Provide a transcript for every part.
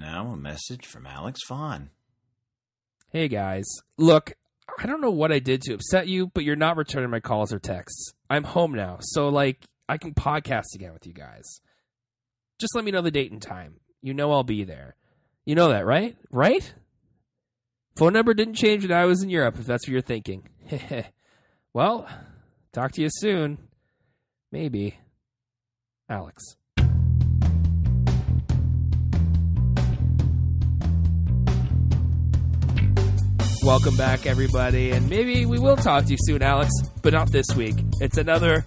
now a message from Alex Vaughan. Hey guys, look, I don't know what I did to upset you, but you're not returning my calls or texts. I'm home now, so I can podcast again with you guys. Just let me know the date and time. You know I'll be there. You know that, right? Right? Phone number didn't change when I was in Europe, if that's what you're thinking. Well, talk to you soon. Maybe. Alex. Welcome back, everybody, and maybe we will talk to you soon, Alex, but not this week. It's another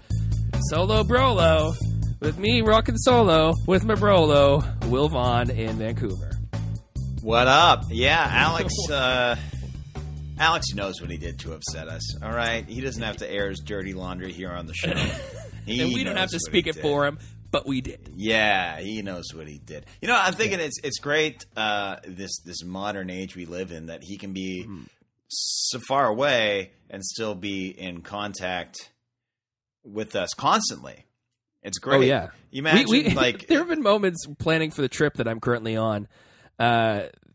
Solo Brolo with me rocking solo with my Brolo, Will Vaughan in Vancouver. What up? Yeah, Alex. Alex knows what he did to upset us. All right, he doesn't have to air his dirty laundry here on the show. And we don't have to speak it for him, but we did. Yeah, he knows what he did. You know, I'm thinking it's great. This modern age we live in, that he can be so far away and still be in contact with us constantly. It's great. Oh yeah, you imagine there have been moments planning for the trip that I'm currently on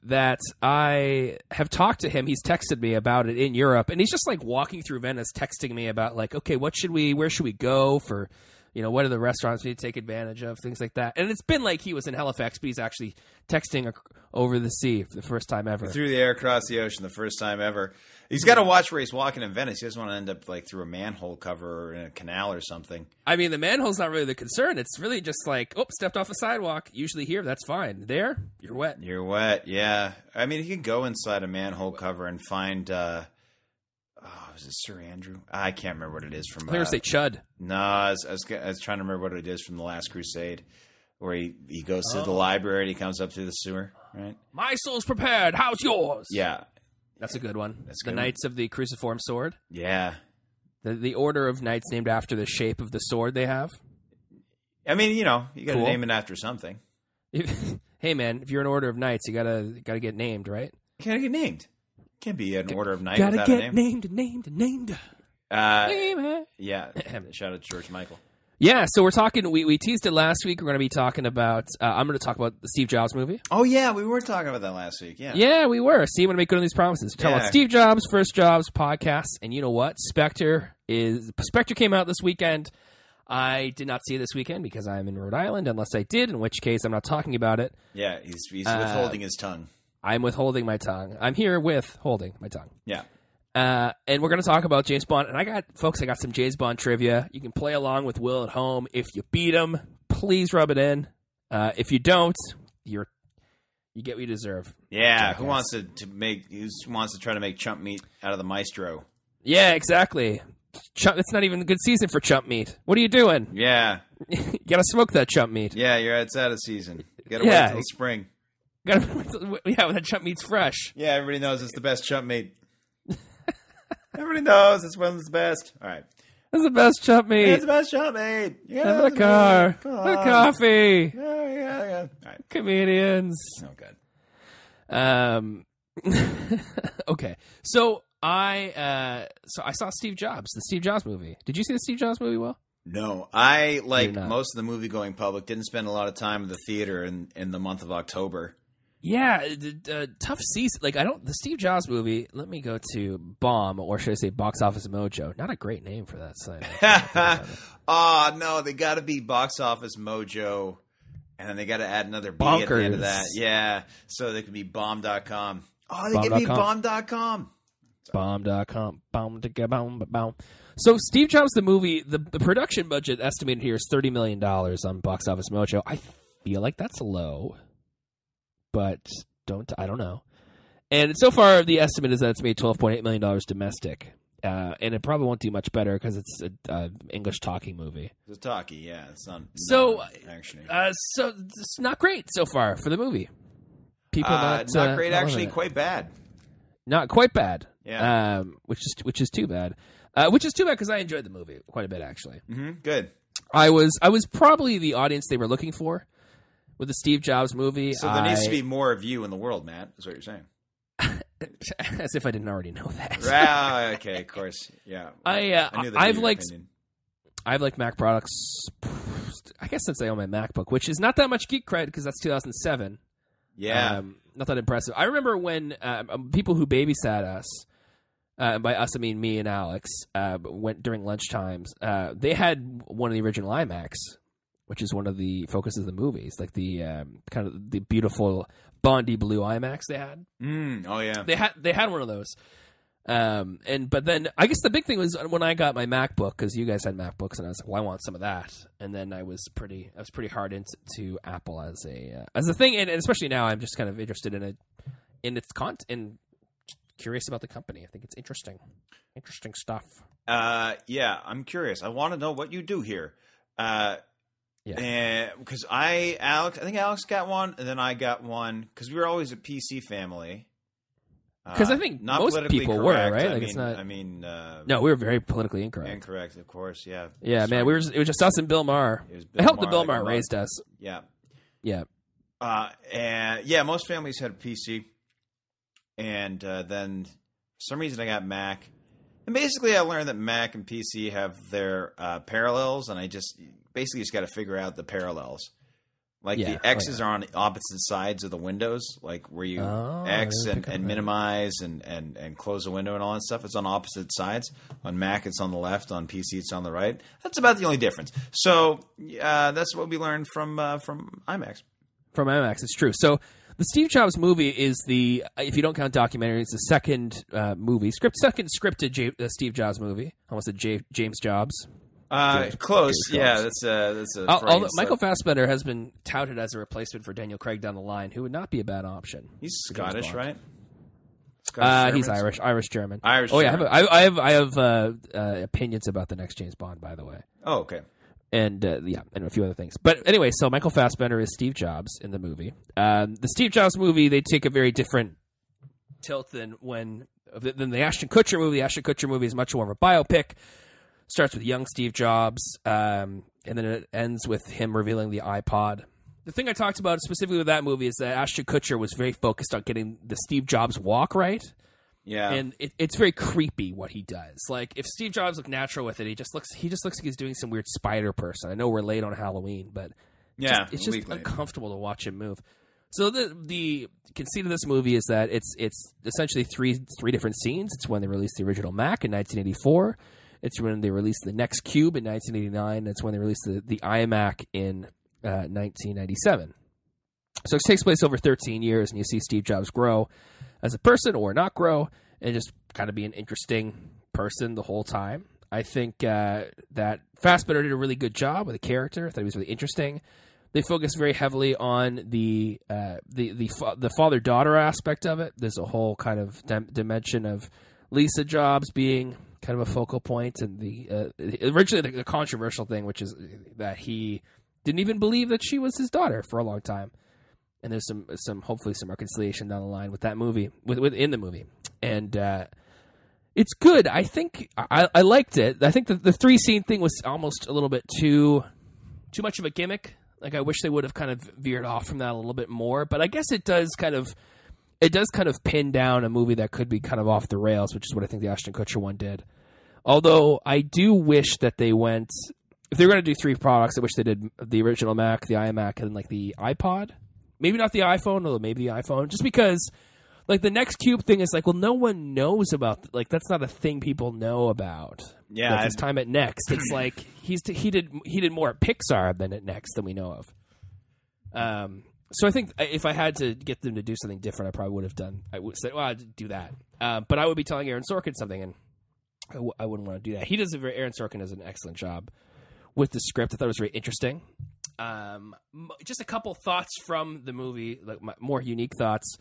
that I have talked to him. He's texted me about it in Europe, and he's just walking through Venice, texting me about okay, where should we go for, what are the restaurants we need to take advantage of, things like that. And it's been he was in Halifax, but he's actually texting over the sea for the first time ever. Through the air, across the ocean, the first time ever. He's got to watch where he's walking in Venice. He doesn't want to end up through a manhole cover or in a canal or something. I mean, the manhole's not really the concern. It's really just stepped off the sidewalk. Usually here, that's fine. There, you're wet. You're wet, yeah. I mean, you can go inside a manhole cover and find... is it Sir Andrew? I can't remember what it is from... I was going to say Chud. No, I was trying to remember what it is from The Last Crusade, where he goes to the library and he comes up through the sewer, right? My soul's prepared. How's yours? Yeah. That's a good one. That's the Knights of the Cruciform Sword. Yeah. The order of knights named after the shape of the sword they have. I mean, you got to name it after something. Hey, man, if you're an order of knights, you gotta get named, right? You gotta get named. Can't be an order of knights without a name. Gotta get named. Yeah. Shout out to George Michael. Yeah, so we're talking, we teased it last week. We're going to be talking about, I'm going to talk about the Steve Jobs movie. Oh, yeah, we were talking about that last week, yeah. Yeah, we were. See, I'm going to make good on these promises. Talk about Steve Jobs, First Jobs, podcasts, and you know what? Spectre came out this weekend. I did not see it this weekend because I'm in Rhode Island, unless I did, in which case I'm not talking about it. Yeah, he's withholding his tongue. I'm withholding my tongue. I'm here withholding my tongue. Yeah. And we're going to talk about James Bond. And I got some James Bond trivia. You can play along with Will at home. If you beat him, please rub it in. If you don't, you get what you deserve. Yeah. Who wants to try to make chump meat out of the maestro? Yeah, exactly. It's not even a good season for chump meat. What are you doing? Yeah. You got to smoke that chump meat. Yeah, it's out of season. You got to wait till spring. When that chump meat's fresh. Yeah, everybody knows it's the best chump meat. Everybody knows it's one of the best. All right. It's the best chump meat. It's the best chump meat. Yeah, have a car. Have a coffee. Yeah. All right. Comedians. Oh, good. Okay. So I saw Steve Jobs, the Steve Jobs movie. Did you see the Steve Jobs movie, Will? No. I, most of the movie-going public, didn't spend a lot of time in the theater in the month of October. Yeah, tough season. The Steve Jobs movie, let me go to Bomb, or should I say Box Office Mojo. Not a great name for that site. Oh, no, they got to be Box Office Mojo, and then they got to add another B at the end of that. Yeah, so they could be bomb.com. Oh, they could be bomb.com. Bomb.com. Bomb. So Steve Jobs, the movie, the production budget estimated here is $30 million on Box Office Mojo. I feel like that's low. But I don't know. And so far, the estimate is that it's made $12.8 million domestic. And it probably won't do much better because it's an English talking movie. It's a talkie, yeah. It's not action. So it's not great so far for the movie. People not great, actually quite bad. Not quite bad. Yeah. Which is too bad. Which is too bad because I enjoyed the movie quite a bit, actually. Mm-hmm. Good. I was probably the audience they were looking for with the Steve Jobs movie. So there needs to be more of you in the world, Matt, is what you're saying. As if I didn't already know that. Right, okay, of course. Yeah. I've liked Mac products, I guess, since I own my MacBook, which is not that much geek cred because that's 2007. Yeah. Not that impressive. I remember when people who babysat us, by us I mean me and Alex, went during lunch times. They had one of the original IMAX, which is one of the focuses of the movies, like the kind of the beautiful Bondi blue IMAX they had. Oh yeah, they had one of those. But then I guess the big thing was when I got my MacBook, because you guys had MacBooks, and I was like, well, I want some of that. And then I was pretty hard into Apple as a thing, and especially now I'm just kind of interested in its content and curious about the company. I think it's interesting stuff. Yeah, I'm curious. I want to know what you do here. Yeah, because I think Alex got one, and then I got one because we were always a PC family. Because I think not most people correct. were, right? Like it's not. No, we were very politically incorrect. Incorrect, of course. Yeah. Yeah, man. It was just us and Bill Maher. It helped that Bill Maher raised us. Yeah. Yeah. And yeah, most families had a PC, and then for some reason I got Mac. And basically, I learned that Mac and PC have their parallels, and I just got to figure out the parallels. Like the X's are on the opposite sides of the windows, like where you X and minimize and close the window and all that stuff. It's on opposite sides. On Mac, it's on the left. On PC, it's on the right. That's about the only difference. So that's what we learned from IMAX. From IMAX, it's true. So the Steve Jobs movie is if you don't count documentaries, the second scripted Steve Jobs movie. Almost said James Jobs. Close. Yeah, that's a although Michael Fassbender has been touted as a replacement for Daniel Craig down the line, who would not be a bad option. He's Scottish, right? He's Irish German. Irish. Oh yeah, I have opinions about the next James Bond, by the way. Oh, okay. And and a few other things. But anyway, so Michael Fassbender is Steve Jobs in the movie. The Steve Jobs movie, they take a very different tilt than the Ashton Kutcher movie. The Ashton Kutcher movie is much more of a biopic. Starts with young Steve Jobs, and then it ends with him revealing the iPod. The thing I talked about specifically with that movie is that Ashton Kutcher was very focused on getting the Steve Jobs walk right. Yeah, and it's very creepy what he does. Like if Steve Jobs looked natural with it, he just looks like he's doing some weird spider person. I know we're late on Halloween, but it's just uncomfortable to watch him move. So the conceit of this movie is that it's essentially three different scenes. It's when they released the original Mac in 1984. It's when they released the Next Cube in 1989. It's when they released the iMac in 1997. So it takes place over 13 years, and you see Steve Jobs grow as a person or not grow, and just kind of be an interesting person the whole time. I think that Fassbender did a really good job with the character. I thought he was really interesting. They focus very heavily on the father-daughter aspect of it. There's a whole kind of dimension of Lisa Jobs being kind of a focal point, and originally the controversial thing, which is that he didn't even believe that she was his daughter for a long time. And there's some hopefully some reconciliation down the line with that movie, within the movie, and it's good. I think I liked it. I think the 3-scene thing was almost a little bit too much of a gimmick. Like I wish they would have kind of veered off from that a little bit more. But I guess it does kind of pin down a movie that could be kind of off the rails, which is what I think the Ashton Kutcher one did. Although I do wish that they went, if they were going to do 3 products, I wish they did the original Mac, the iMac, and like the iPod. Maybe not the iPhone, although maybe the iPhone, just because like the Next Cube thing is like, well, no one knows about, like that's not a thing people know about. Yeah, like his time at Next, it's like he did more at Pixar than at Next than we know of. So I think if I had to get them to do something different, I probably would have done. I would say, well, I'd do that. But I would be telling Aaron Sorkin something, and I wouldn't want to do that. Aaron Sorkin does an excellent job with the script. I thought it was very interesting. Just a couple thoughts from the movie, like more unique thoughts.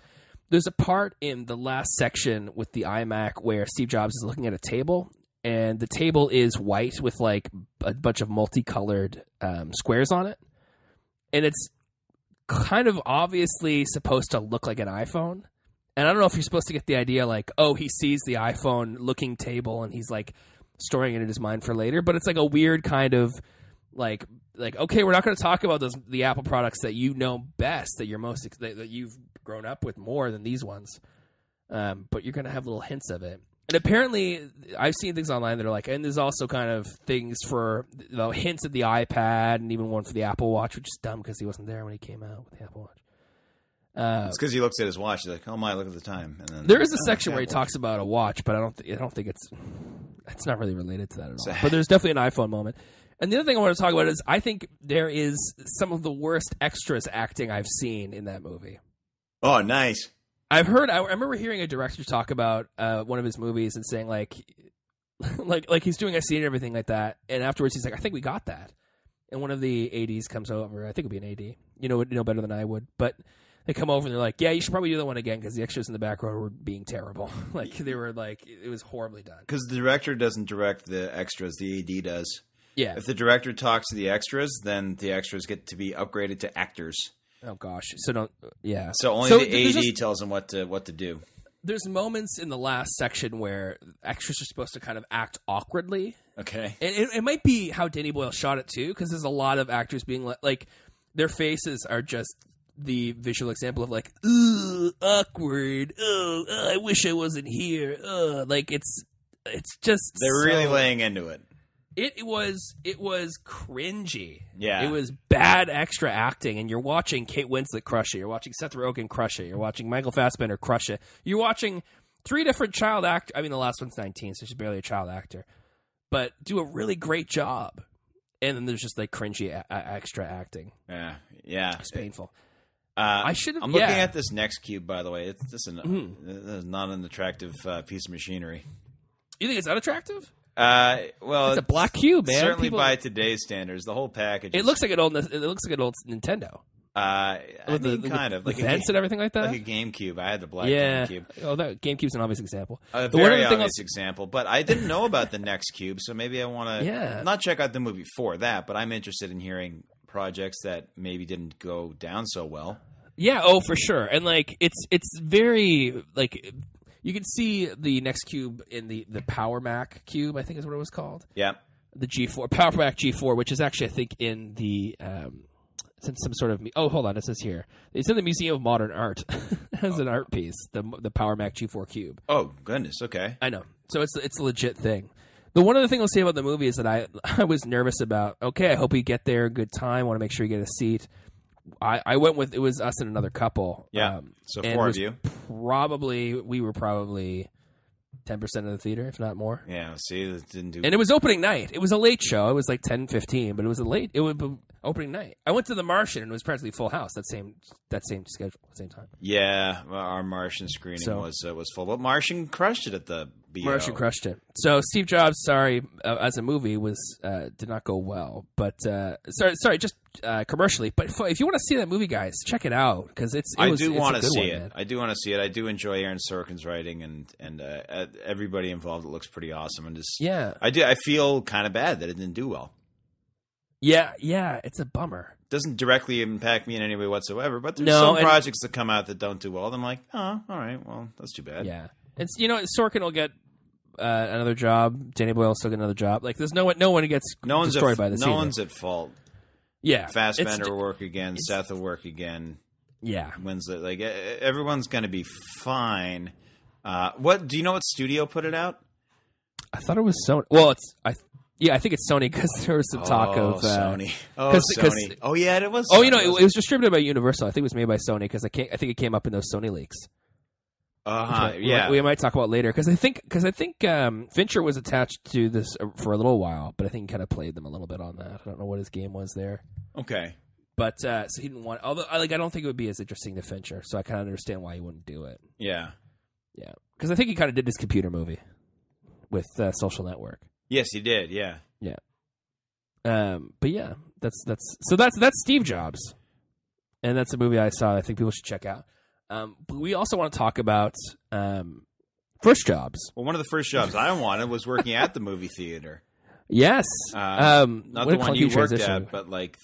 There's a part in the last section with the iMac where Steve Jobs is looking at a table, and the table is white with like a bunch of multicolored squares on it, and it's kind of obviously supposed to look like an iPhone. And I don't know if you're supposed to get the idea like, oh, he sees the iPhone looking table and he's like storing it in his mind for later, but it's like a weird kind of like okay, we're not going to talk about the Apple products that you know best, that you've grown up with more than these ones, but you're going to have little hints of it. And apparently, I've seen things online that are like, and there's also kind of things for hints at the iPad, and even one for the Apple Watch, which is dumb because he wasn't there when he came out with the Apple Watch. It's because he looks at his watch. He's like, "Oh my, look at the time." And then there is a section where he talks about a watch, but I don't think it's not really related to that at all. But there's definitely an iPhone moment. And the other thing I want to talk about is I think there is some of the worst extras acting I've seen in that movie. Oh, nice. I remember hearing a director talk about one of his movies and saying like he's doing a scene and everything like that, and afterwards he's like, "I think we got that." And one of the ADs comes over. I think it would be an AD. You know better than I would, but they come over and they're like, "Yeah, you should probably do that one again because the extras in the back row were being terrible." Like they were like, it was horribly done. Because the director doesn't direct the extras, the AD does. Yeah. If the director talks to the extras, then the extras get to be upgraded to actors. Oh gosh. So don't. Yeah. So only the AD tells them what to do. There's moments in the last section where extras are supposed to kind of act awkwardly. Okay. And it might be how Danny Boyle shot it too, because there's a lot of actors being like their faces are just the visual example of like, "Ooh, awkward. Oh, I wish I wasn't here." Like it's just they're really laying into it. It was cringy. Yeah. It was bad extra acting, and you're watching Kate Winslet crush it. You're watching Seth Rogen crush it. You're watching Michael Fassbender crush it. You're watching 3 different child actors. I mean, the last one's 19, so she's barely a child actor, but do a really great job. And then there's just like cringy extra acting. Yeah. It's painful. I should have. I'm looking at this next cube, by the way. This is not an attractive piece of machinery. You think it's unattractive? Well, it's a black cube, man. Certainly by today's standards, the whole package. It looks like an old Nintendo. I mean, kind of like vents and everything like that. Like a GameCube. I had the black GameCube. Oh, that GameCube's an obvious example. A very obvious example. But I didn't know about the next cube, so maybe I want to not check out the movie for that. But I'm interested in hearing projects that maybe didn't go down so well. Yeah. Oh, for sure. And like it's very like. You can see the next cube in the Power Mac cube, I think is what it was called. Yeah. The G4, Power Mac G4, which is actually, I think, in the some sort of. Oh, hold on, it says here. It's in the Museum of Modern Art as an art piece. The Power Mac G4 cube. Oh goodness, okay. I know. So it's a legit thing. The one other thing I'll say about the movie is that I was nervous about. Okay, I hope we get there, good time. Want to make sure you get a seat. I went with, it was us and another couple. Yeah, so 4 of you. We were probably 10% of the theater, if not more. Yeah, see, it didn't do. And it was opening night. It was a late show. It was like 10:15, but it was opening night. I went to The Martian and it was practically full house that same schedule, same time. Yeah, our Martian screening was full, but Martian crushed it at the BO. Martian crushed it. So Steve Jobs, sorry, as a movie did not go well, but sorry, just commercially. But if you want to see that movie, guys, check it out because I do want to see it. I do want to see it. I do enjoy Aaron Sorkin's writing and everybody involved. It looks pretty awesome and just I feel kind of bad that it didn't do well. Yeah, it's a bummer. Doesn't directly impact me in any way whatsoever, but there's some projects that come out that don't do well. And I'm like, oh, all right, well, that's too bad. Yeah, it's Sorkin will get another job. Danny Boyle will still get another job. Like, there's no one gets destroyed by this. No one's at fault. Yeah, Fassbender will work again. Seth will work again. Yeah, Winslet, like everyone's going to be fine. What do you know? What studio put it out? I thought it was Sony. Well, I think it's Sony because there was some talk of Sony. Sony. Oh yeah, it was. Oh, it was distributed by Universal. I think it was made by Sony because I think it came up in those Sony leaks. Yeah, we might talk about later because I think Fincher was attached to this for a little while, but I think he kind of played them a little bit on that. I don't know what his game was there. Okay, but so he didn't want. Although I don't think it would be as interesting to Fincher, so I kind of understand why he wouldn't do it. Yeah, because I think he kind of did his computer movie with Social Network. Yes, he did. Yeah. But yeah, that's Steve Jobs, and that's a movie I saw. I think people should check out. But we also want to talk about first jobs. Well, one of the first jobs I wanted was working at the movie theater. Yes, not the one you worked at, but like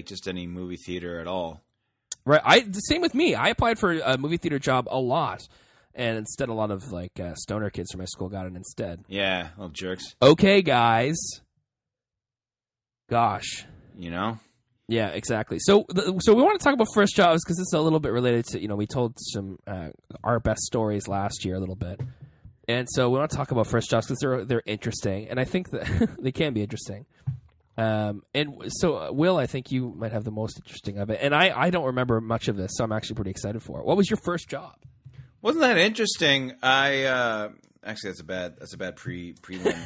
just any movie theater at all. Right. The same with me. I applied for a movie theater job a lot. And instead, a lot of stoner kids from my school got it instead. Yeah, little jerks. Okay, guys. Gosh. Yeah, exactly. So we want to talk about first jobs because it's a little bit related to, we told some our best stories last year a little bit. And so we want to talk about first jobs because they're interesting. And I think that they can be interesting. And so, Will, I think you might have the most interesting of it. And I don't remember much of this, so I'm actually pretty excited for it. What was your first job? Wasn't that interesting? Actually, that's a bad prelim.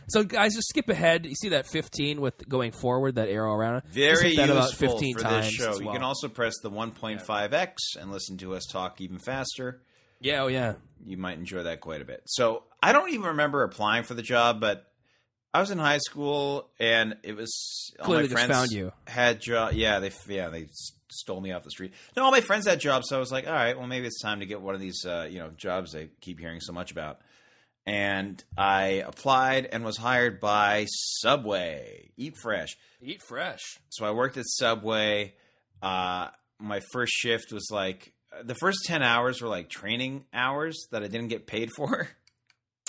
So, guys, just skip ahead. You see that 15 with going forward, that arrow around it? Very that useful about 15 for times this show. as well. You can also press the 1.5x and listen to us talk even faster. Yeah, oh yeah. You might enjoy that quite a bit. So I don't even remember applying for the job, but I was in high school, and it was Clearly all my friends found you. had jobs. Yeah, they stole me off the street. No, all my friends had jobs, so I was like, all right, well, maybe it's time to get one of these jobs I keep hearing so much about. And I applied and was hired by Subway. Eat fresh. Eat fresh. So I worked at Subway. My first shift was like the first 10 hours were like training hours that I didn't get paid for.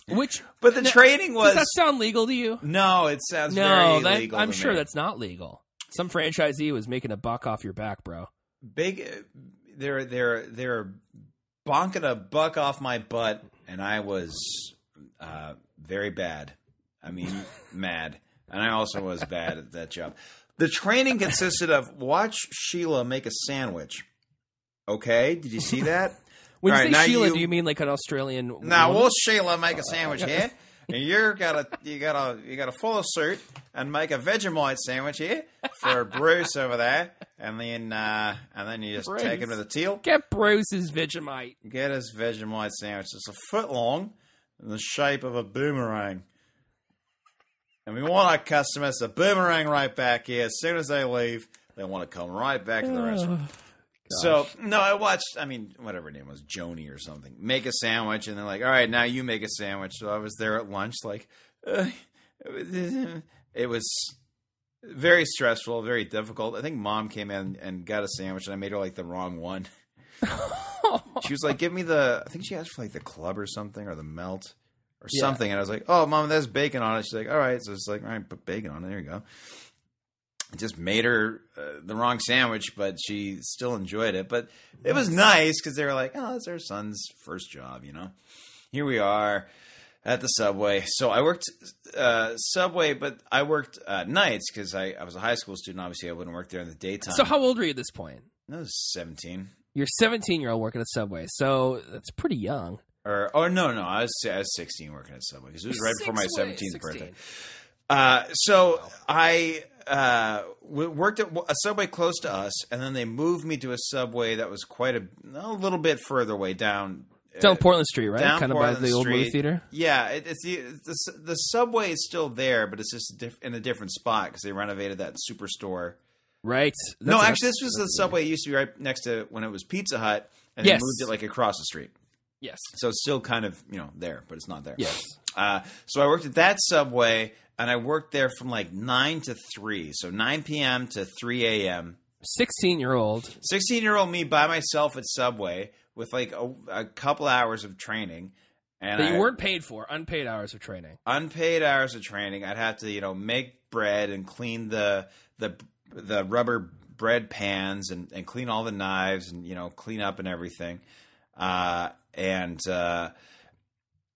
But the training was. Does that sound legal to you? No, it sounds very legal. I'm to sure me. that's not legal. Some franchisee was making a buck off your back, bro. They're bonking a buck off my butt, and I was very bad. I mean, mad. And I also was bad at that job. The training consisted of watch Sheila make a sandwich. Okay, did you see that? When you say Sheila, do you mean like an Australian? Now we'll Sheila make a sandwich here, and you gotta follow suit and make a Vegemite sandwich here for Bruce over there, and then you just take him to the till. Get Bruce's Vegemite. Get his Vegemite sandwich. It's a foot long, in the shape of a boomerang. And we want our customers to boomerang right back here. As soon as they leave, they want to come right back to the restaurant. Gosh. So, no, I watched, whatever her name was, Joni or something, make a sandwich. And they're like, all right, now you make a sandwich. So I was there at lunch, like, it was very stressful, very difficult. I think Mom came in and got a sandwich, and I made her, like, the wrong one. She was like, give me I think she asked for, like, the club or something, or the melt. Or something, and I was like, "Oh, Mom, there's bacon on it." She's like, "All right," so it's like, "All right, put bacon on it." There you go. I just made her the wrong sandwich, but she still enjoyed it. But it was nice because they were like, "Oh, it's our son's first job," you know. Here we are at the Subway. So I worked Subway, but I worked nights because I was a high school student. Obviously, I wouldn't work there in the daytime. So how old were you at this point? I was 17. You're 17-year-old working at Subway, so that's pretty young. No, I was 16 working at Subway because it was right before my 17th birthday. So I worked at a Subway close to us, and then they moved me to a Subway that was quite a little bit further away down. Down Portland Street, right? Down kind Portland of by the old movie Street. theater? Yeah, the Subway is still there, but it's just in a different spot because they renovated that superstore. Right. No, actually, this was the Subway. It used to be right next to when it was Pizza Hut, and they moved it like across the street. Yes. So it's still kind of, there, but it's not there. Yes. So I worked at that Subway, and I worked there from like 9 to 3. So 9 p.m. to 3 a.m. 16-year-old. 16-year-old me by myself at Subway with like a couple hours of training. And That you weren't paid for. Unpaid hours of training. Unpaid hours of training. I'd have to, make bread and clean the rubber bread pans and clean all the knives and, clean up and everything. And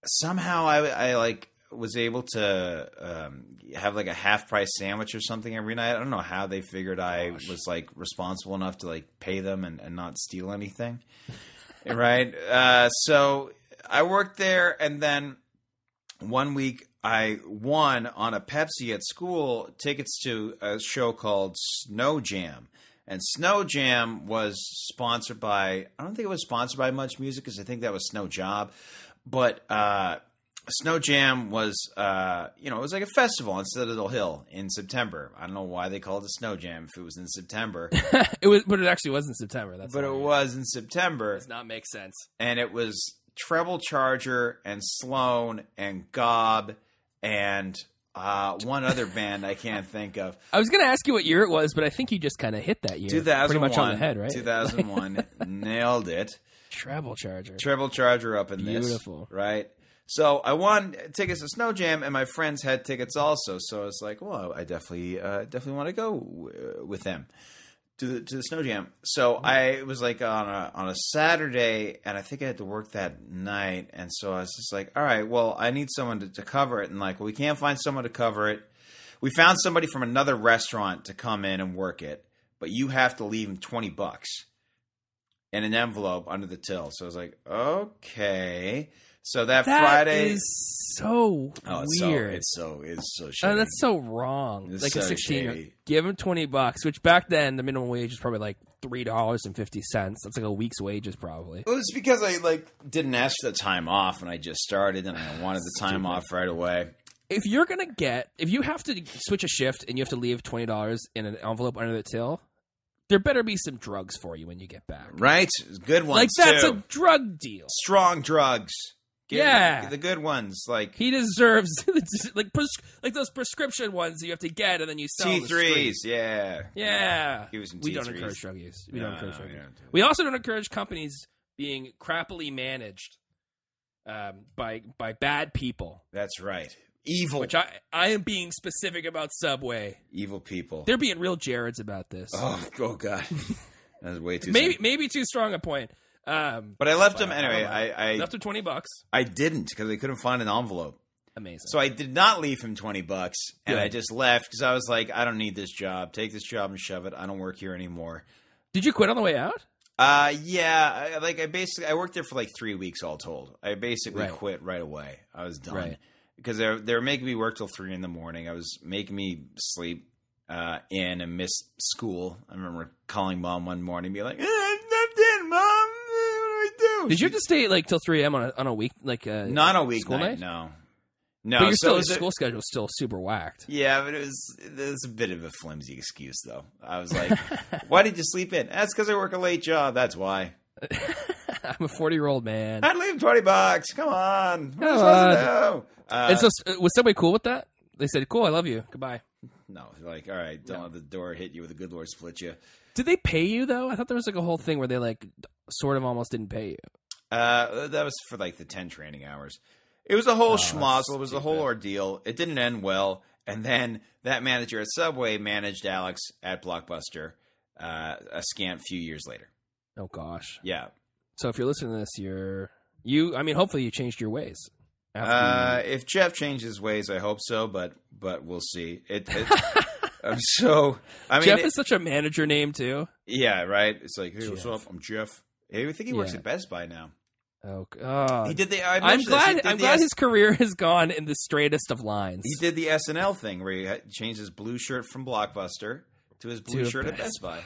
somehow I like was able to have like a half price sandwich or something every night. I don't know how they figured I was like responsible enough to like pay them and not steal anything. Right. So I worked there, and then one week I won on a Pepsi at school tickets to a show called Snow Jam. And Snow Jam was sponsored by, I don't think it was sponsored by Much Music because I think that was Snow Job. But Snow Jam was, it was like a festival on Citadel Hill in September. I don't know why they called it Snow Jam if it was in September. But it actually was in September. But it was in September. Does not make sense. And it was Treble Charger and Sloan and Gob and one other band I can't think of. I was going to ask you what year it was, but I think you just kind of hit that year. 2001. Pretty much on the head, right? 2001. Nailed it. Treble Charger. Treble Charger up in this. Beautiful. Right? So I won tickets to Snow Jam, and my friends had tickets also. So it's like, well, I definitely want to go with them to the Snow Jam. So I was like on a Saturday, and I think I had to work that night. And so I was just like, all right, well, I need someone to cover it. And like, well, we can't find someone to cover it. We found somebody from another restaurant to come in and work it, but you have to leave him $20 in an envelope under the till. So I was like, okay. So that Friday is so weird. It's so shady. That's so wrong. It's like so a 16 shady. Give him $20, which back then the minimum wage is probably like $3.50. That's like a week's wages probably. It was because I didn't ask for the time off when I just started, and I wanted the time off right away. If you have to switch a shift and you have to leave $20 in an envelope under the till, there better be some drugs for you when you get back. Right? Good ones, that's too. a drug deal. Strong drugs. Yeah. The good ones. He deserves, like those prescription ones that you have to get and then you sell T3s, yeah. Yeah. Give some T3s. We don't encourage drug use. We don't encourage drug use. Don't. We also don't encourage companies being crappily managed by bad people. That's right. Evil. Which I am being specific about Subway. Evil people. They're being real Jareds about this. Oh God. That was way too maybe too strong a point. But I left him anyway. I left him $20. I didn't because I couldn't find an envelope. Amazing. So I did not leave him $20, and Good. I just left because I was like, I don't need this job. Take this job and shove it. I don't work here anymore. Did you quit on the way out? Yeah. I worked there for like 3 weeks all told. I basically quit right away. I was done. Right. Because they were making me work till 3 a.m. I was making me sleep in and miss school. I remember calling Mom one morning and be like, I'm in, Mom. What do I do? Did you have to stay till 3 a.m. on a week not a week school night? No. But your school schedule was still super whacked. Yeah, but it was a bit of a flimsy excuse though. I was like, why did you sleep in? That's because I work a late job. That's why. I'm a 40-year-old man. I'd leave $20. Come on. What am I supposed to do? And so, was somebody cool with that? They said, cool, I love you. Goodbye. No, all right, don't let the door hit you with a good Lord split you. Did they pay you, though? I thought there was a whole thing where they, sort of almost didn't pay you. That was for, the 10 training hours. It was a whole schmozzle. It was a whole ordeal. It didn't end well. And then that manager at Subway managed Alex at Blockbuster a scant few years later. Oh, gosh. Yeah. So if you're listening to this, hopefully you changed your ways. If Jeff changed his ways, I hope so, but we'll see. Jeff is such a manager name too. Yeah, right. It's like, hey, what's up? I'm Jeff. Hey, I think he works at Best Buy now. Oh God! He did the. I'm glad his career has gone in the straightest of lines. He did the SNL thing where he changed his blue shirt from Blockbuster to his blue shirt at Best Buy.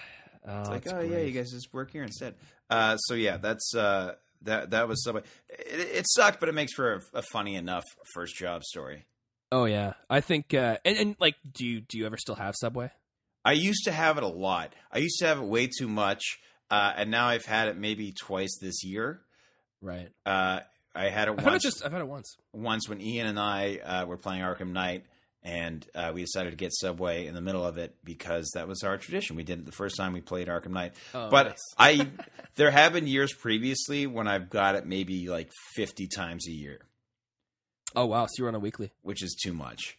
It's like, great. Yeah, you guys just work here instead. So yeah, that's. That was Subway. It sucked, but it makes for a funny enough first job story. Oh yeah, I think. And do you ever still have Subway? I used to have it a lot. I used to have it way too much, and now I've had it maybe twice this year. Right. I had it once. I've had it once. Once when Ian and I were playing Arkham Knight, and we decided to get Subway in the middle of it because that was our tradition. We did it the first time we played Arkham Knight. Oh, but nice. There have been years previously when I've got it maybe 50 times a year. Oh wow! So you're on a weekly, which is too much.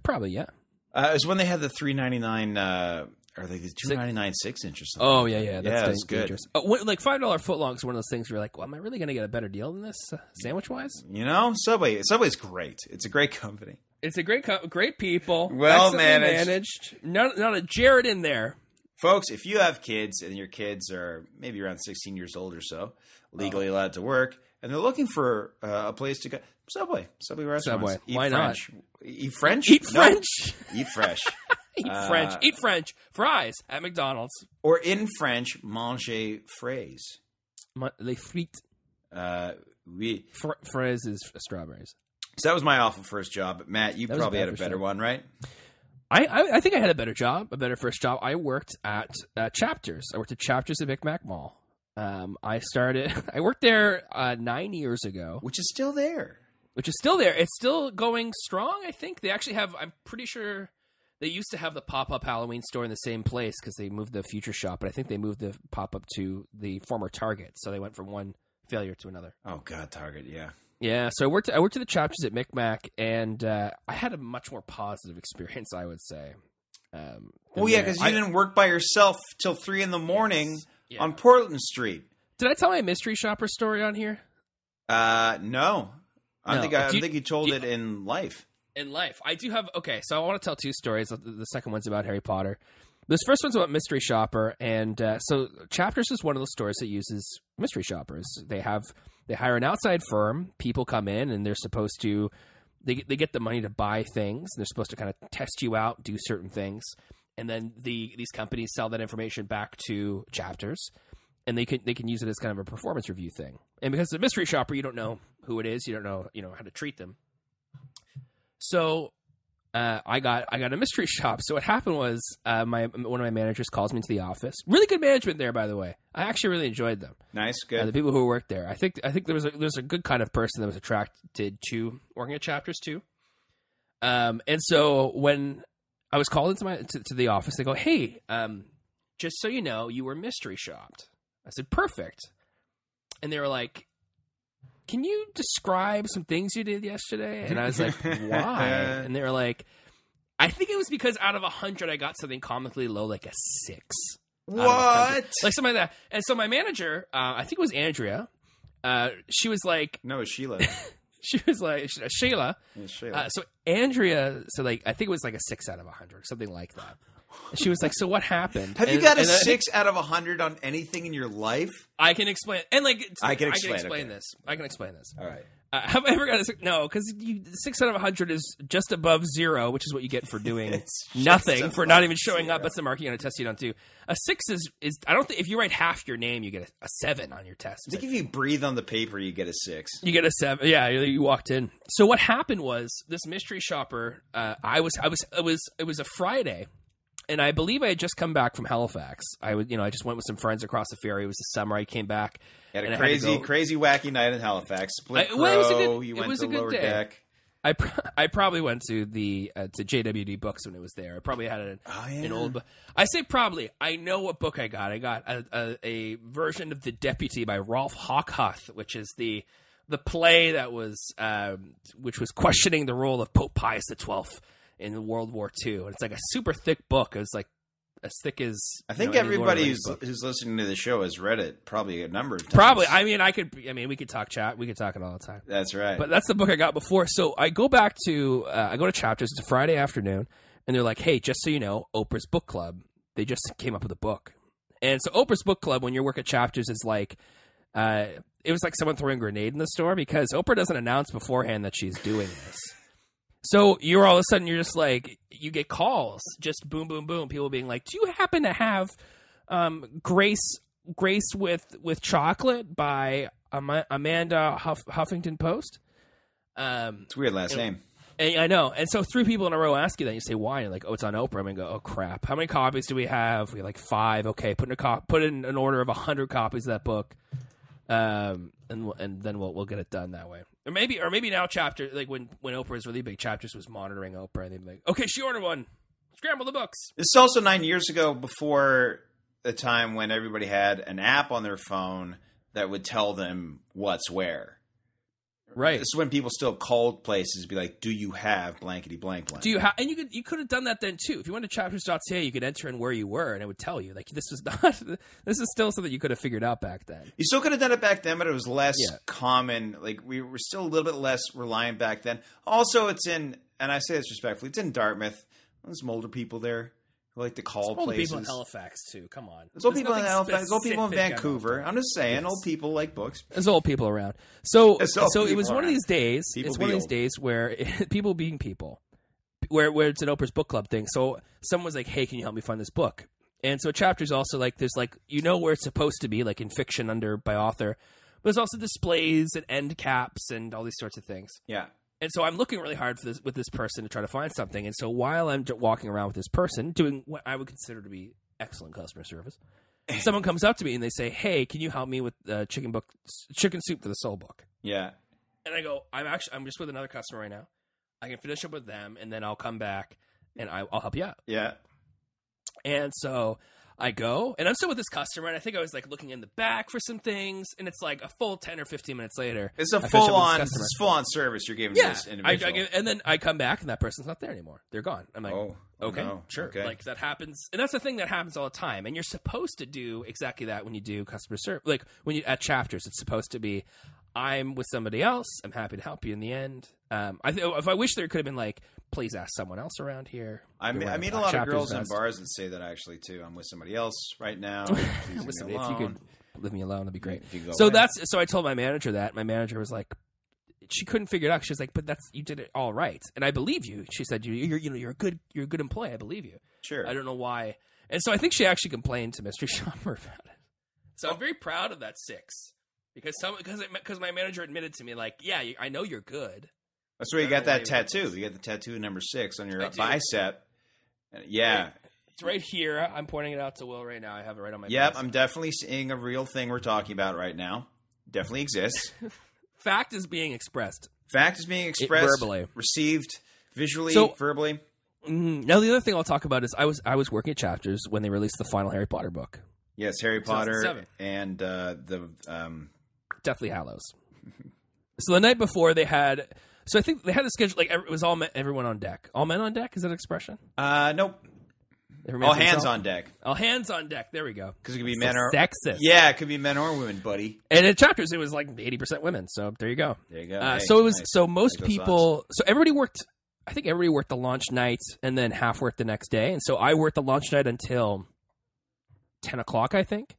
Probably, yeah. It was when they had the $3.99 or the $2.99 6-inch or something. Oh yeah. That's good. $5 footlongs is one of those things where you're like, well, am I really going to get a better deal than this sandwich wise? Subway's great. It's a great company. It's a great people. Well managed. Not a Jared in there. Folks, if you have kids and your kids are maybe around 16 years old or so, legally allowed to work, and they're looking for a place to go, Subway restaurants. Subway. Why French. not? Eat French? Eat French. Eat fresh. Eat French. Fries at McDonald's. Or in French, manger fraise. Les frites. Oui. Fraise is strawberries. So that was my awful first job. Matt, you probably had a better one, right? I think I had a better first job. I worked at Chapters. I worked at Chapters at Micmac Mall. I worked there 9 years ago. Which is still there. It's still going strong, I think. They actually have, I'm pretty sure they used to have the pop-up Halloween store in the same place because they moved the Future Shop, but I think they moved the pop-up to the former Target. So they went from one failure to another. Oh, God, Target, yeah. Yeah, so I worked at the Chapters at Micmac, and I had a much more positive experience, I would say. Because you didn't work by yourself till 3 a.m. on Portland Street. Did I tell my mystery shopper story on here? No. I think you told it in life. in life. I do have, okay, so I want to tell 2 stories. The second one's about Harry Potter. This first one's about Mystery Shopper, and so Chapters is one of those stores that uses mystery shoppers. They hire an outside firm. People come in, and they're supposed to they get the money to buy things, and they're supposed to kind of test you out, do certain things, and then these companies sell that information back to Chapters, and they can use it as kind of a performance review thing. And because it's a mystery shopper, you don't know who it is, you don't know how to treat them. So. I got a mystery shop. So what happened was one of my managers calls me into the office. Really good management there, by the way. I actually really enjoyed them. Nice, good. The people who worked there. I think there was a good kind of person that was attracted to working at Chapters too. And so when I was called into to the office, they go, "Hey, just so you know, you were mystery shopped." I said, "Perfect." And they were like, "Can you describe some things you did yesterday?" And I was like, "Why?" And they were like, "I think it was because out of 100, I got something comically low, like a 6. What? Like something like that." And so my manager, I think it was Andrea, she was like... No, it was Sheila. She was like, Sheila. Yeah, Sheila. So Andrea, I think it was like a 6 out of 100, something like that. And she was like, "So what happened?" Have you got a 6 out of 100 on anything in your life? I can explain. And I can explain this. I can explain this. All right. Have I ever got a 6? No, because 6 out of 100 is just above 0, which is what you get for doing nothing, for not even showing up. That's the mark you're going to test you on too. A 6 is I don't think if you write half your name, you get a 7 on your test. I think if you breathe on the paper, you get a 6. You get a 7. Yeah, you walked in. So what happened was this mystery shopper. It was a Friday. And I believe I had just come back from Halifax. I just went with some friends across the ferry. It was the summer. I came back. You had a crazy, wacky night in Halifax. Split Crow. You went to Lower Deck. I probably went to the to JWD Books when it was there. I probably had an old book. I say probably. I know what book I got. I got a version of The Deputy by Rolf Hochhuth, which is the play that was which was questioning the role of Pope Pius XII. In World War II, and it's like a super thick book. It's like as thick as I think everybody who's listening to the show has read it probably a number of times. Probably. We could talk chat. We could talk it all the time. That's right. But that's the book I got before. So I go back to I go to Chapters. It's a Friday afternoon, and they're like, "Hey, just so you know, Oprah's book club. They just came up with a book." And so Oprah's book club, when you work at Chapters, is like it was like someone throwing a grenade in the store because Oprah doesn't announce beforehand that she's doing this. So you're all of a sudden, you're just like, you get calls, just boom, boom, boom. People being like, "Do you happen to have Grace with Chocolate by Amanda Huffington Post?" It's a weird last name. And I know. And so 3 people in a row ask you that. You say, "Why?" And you're like, "Oh, it's on Oprah." I'm going to go, "Oh, crap. How many copies do we have?" We have like 5. Okay, put in an order of 100 copies of that book. And then we'll get it done that way. Or maybe now Chapter, like when Oprah was really big, Chapters was monitoring Oprah, and they'd be like, "Okay, she ordered one. Scramble the books." This is also 9 years ago, before the time when everybody had an app on their phone that would tell them what's where. Right. This is when people still called places to be like, "Do you have blankety blank blank?" Do you have? And you could have done that then too. If you went to chapters.ca, you could enter in where you were, and it would tell you. Like this is still something you could have figured out back then. You still could have done it back then, but it was less common. Like we were still a little bit less reliant back then. Also, it's in, and I say this respectfully, it's in Dartmouth. There's some older people there who like to call places. People in Halifax too. Come on. There's old people in Halifax. There's old people in Vancouver. I'm just saying, old people like books. There's old people around. So it was one of these days. It's one of these days where people being people, where it's an Oprah's book club thing. So someone was like, "Hey, can you help me find this book?" And so Chapters also like there's like where it's supposed to be, like in fiction by author, but there's also displays and end caps and all these sorts of things. Yeah. And so I'm looking really hard with this person to try to find something. And so while I'm walking around with this person, doing what I would consider to be excellent customer service, someone comes up to me and they say, "Hey, can you help me with chicken soup for the soul book?" Yeah. And I go, I'm just with another customer right now. I can finish up with them, and then I'll come back and I'll help you out. Yeah. And so I go, and I'm still with this customer, and I think I was like looking in the back for some things, and it's like a full 10 or 15 minutes later. It's a full on service you're giving to this individual. And then I come back, and that person's not there anymore. They're gone. I'm like, okay, no. Sure. Okay. Like that happens, and that's the thing that happens all the time. And you're supposed to do exactly that when you do customer service. Like when you at Chapters, it's supposed to be, I'm with somebody else. I'm happy to help you in the end. If I wish there could have been like, please ask someone else around here. I meet a lot of girls in bars that say that actually too. I'm with somebody else right now. Listen, if you could leave me alone, that'd be great. So I told my manager that. My manager was like, she couldn't figure it out. She was like, but you did it all right, and I believe you. She said, you're a good employee. I believe you. Sure. I don't know why. And so I think she actually complained to Mystery Shopper about it. So I'm very proud of that 6 because my manager admitted to me like, yeah, I know you're good. That's where you got that tattoo. You got the tattoo number 6 on your bicep. Yeah. It's right here. I'm pointing it out to Will right now. I have it right on my bicep. I'm definitely seeing a real thing we're talking about right now. Definitely exists. Fact is being expressed. Verbally. Received visually, verbally. Now, the other thing I'll talk about is I was working at Chapters when they released the final Harry Potter book. Yes, Harry Potter and the Deathly Hallows. So the night before they had... So I think they had a schedule, like it was everyone on deck. All men on deck? Is that an expression? Nope. All hands on deck. All hands on deck. There we go. Because it could be men or... Sexist. Yeah, it could be men or women, buddy. And at Chapters, it was like 80% women. So there you go. There you go. So it was... Nice. So most people... So everybody worked... I think everybody worked the launch night and then half worked the next day. And so I worked the launch night until 10 o'clock, I think.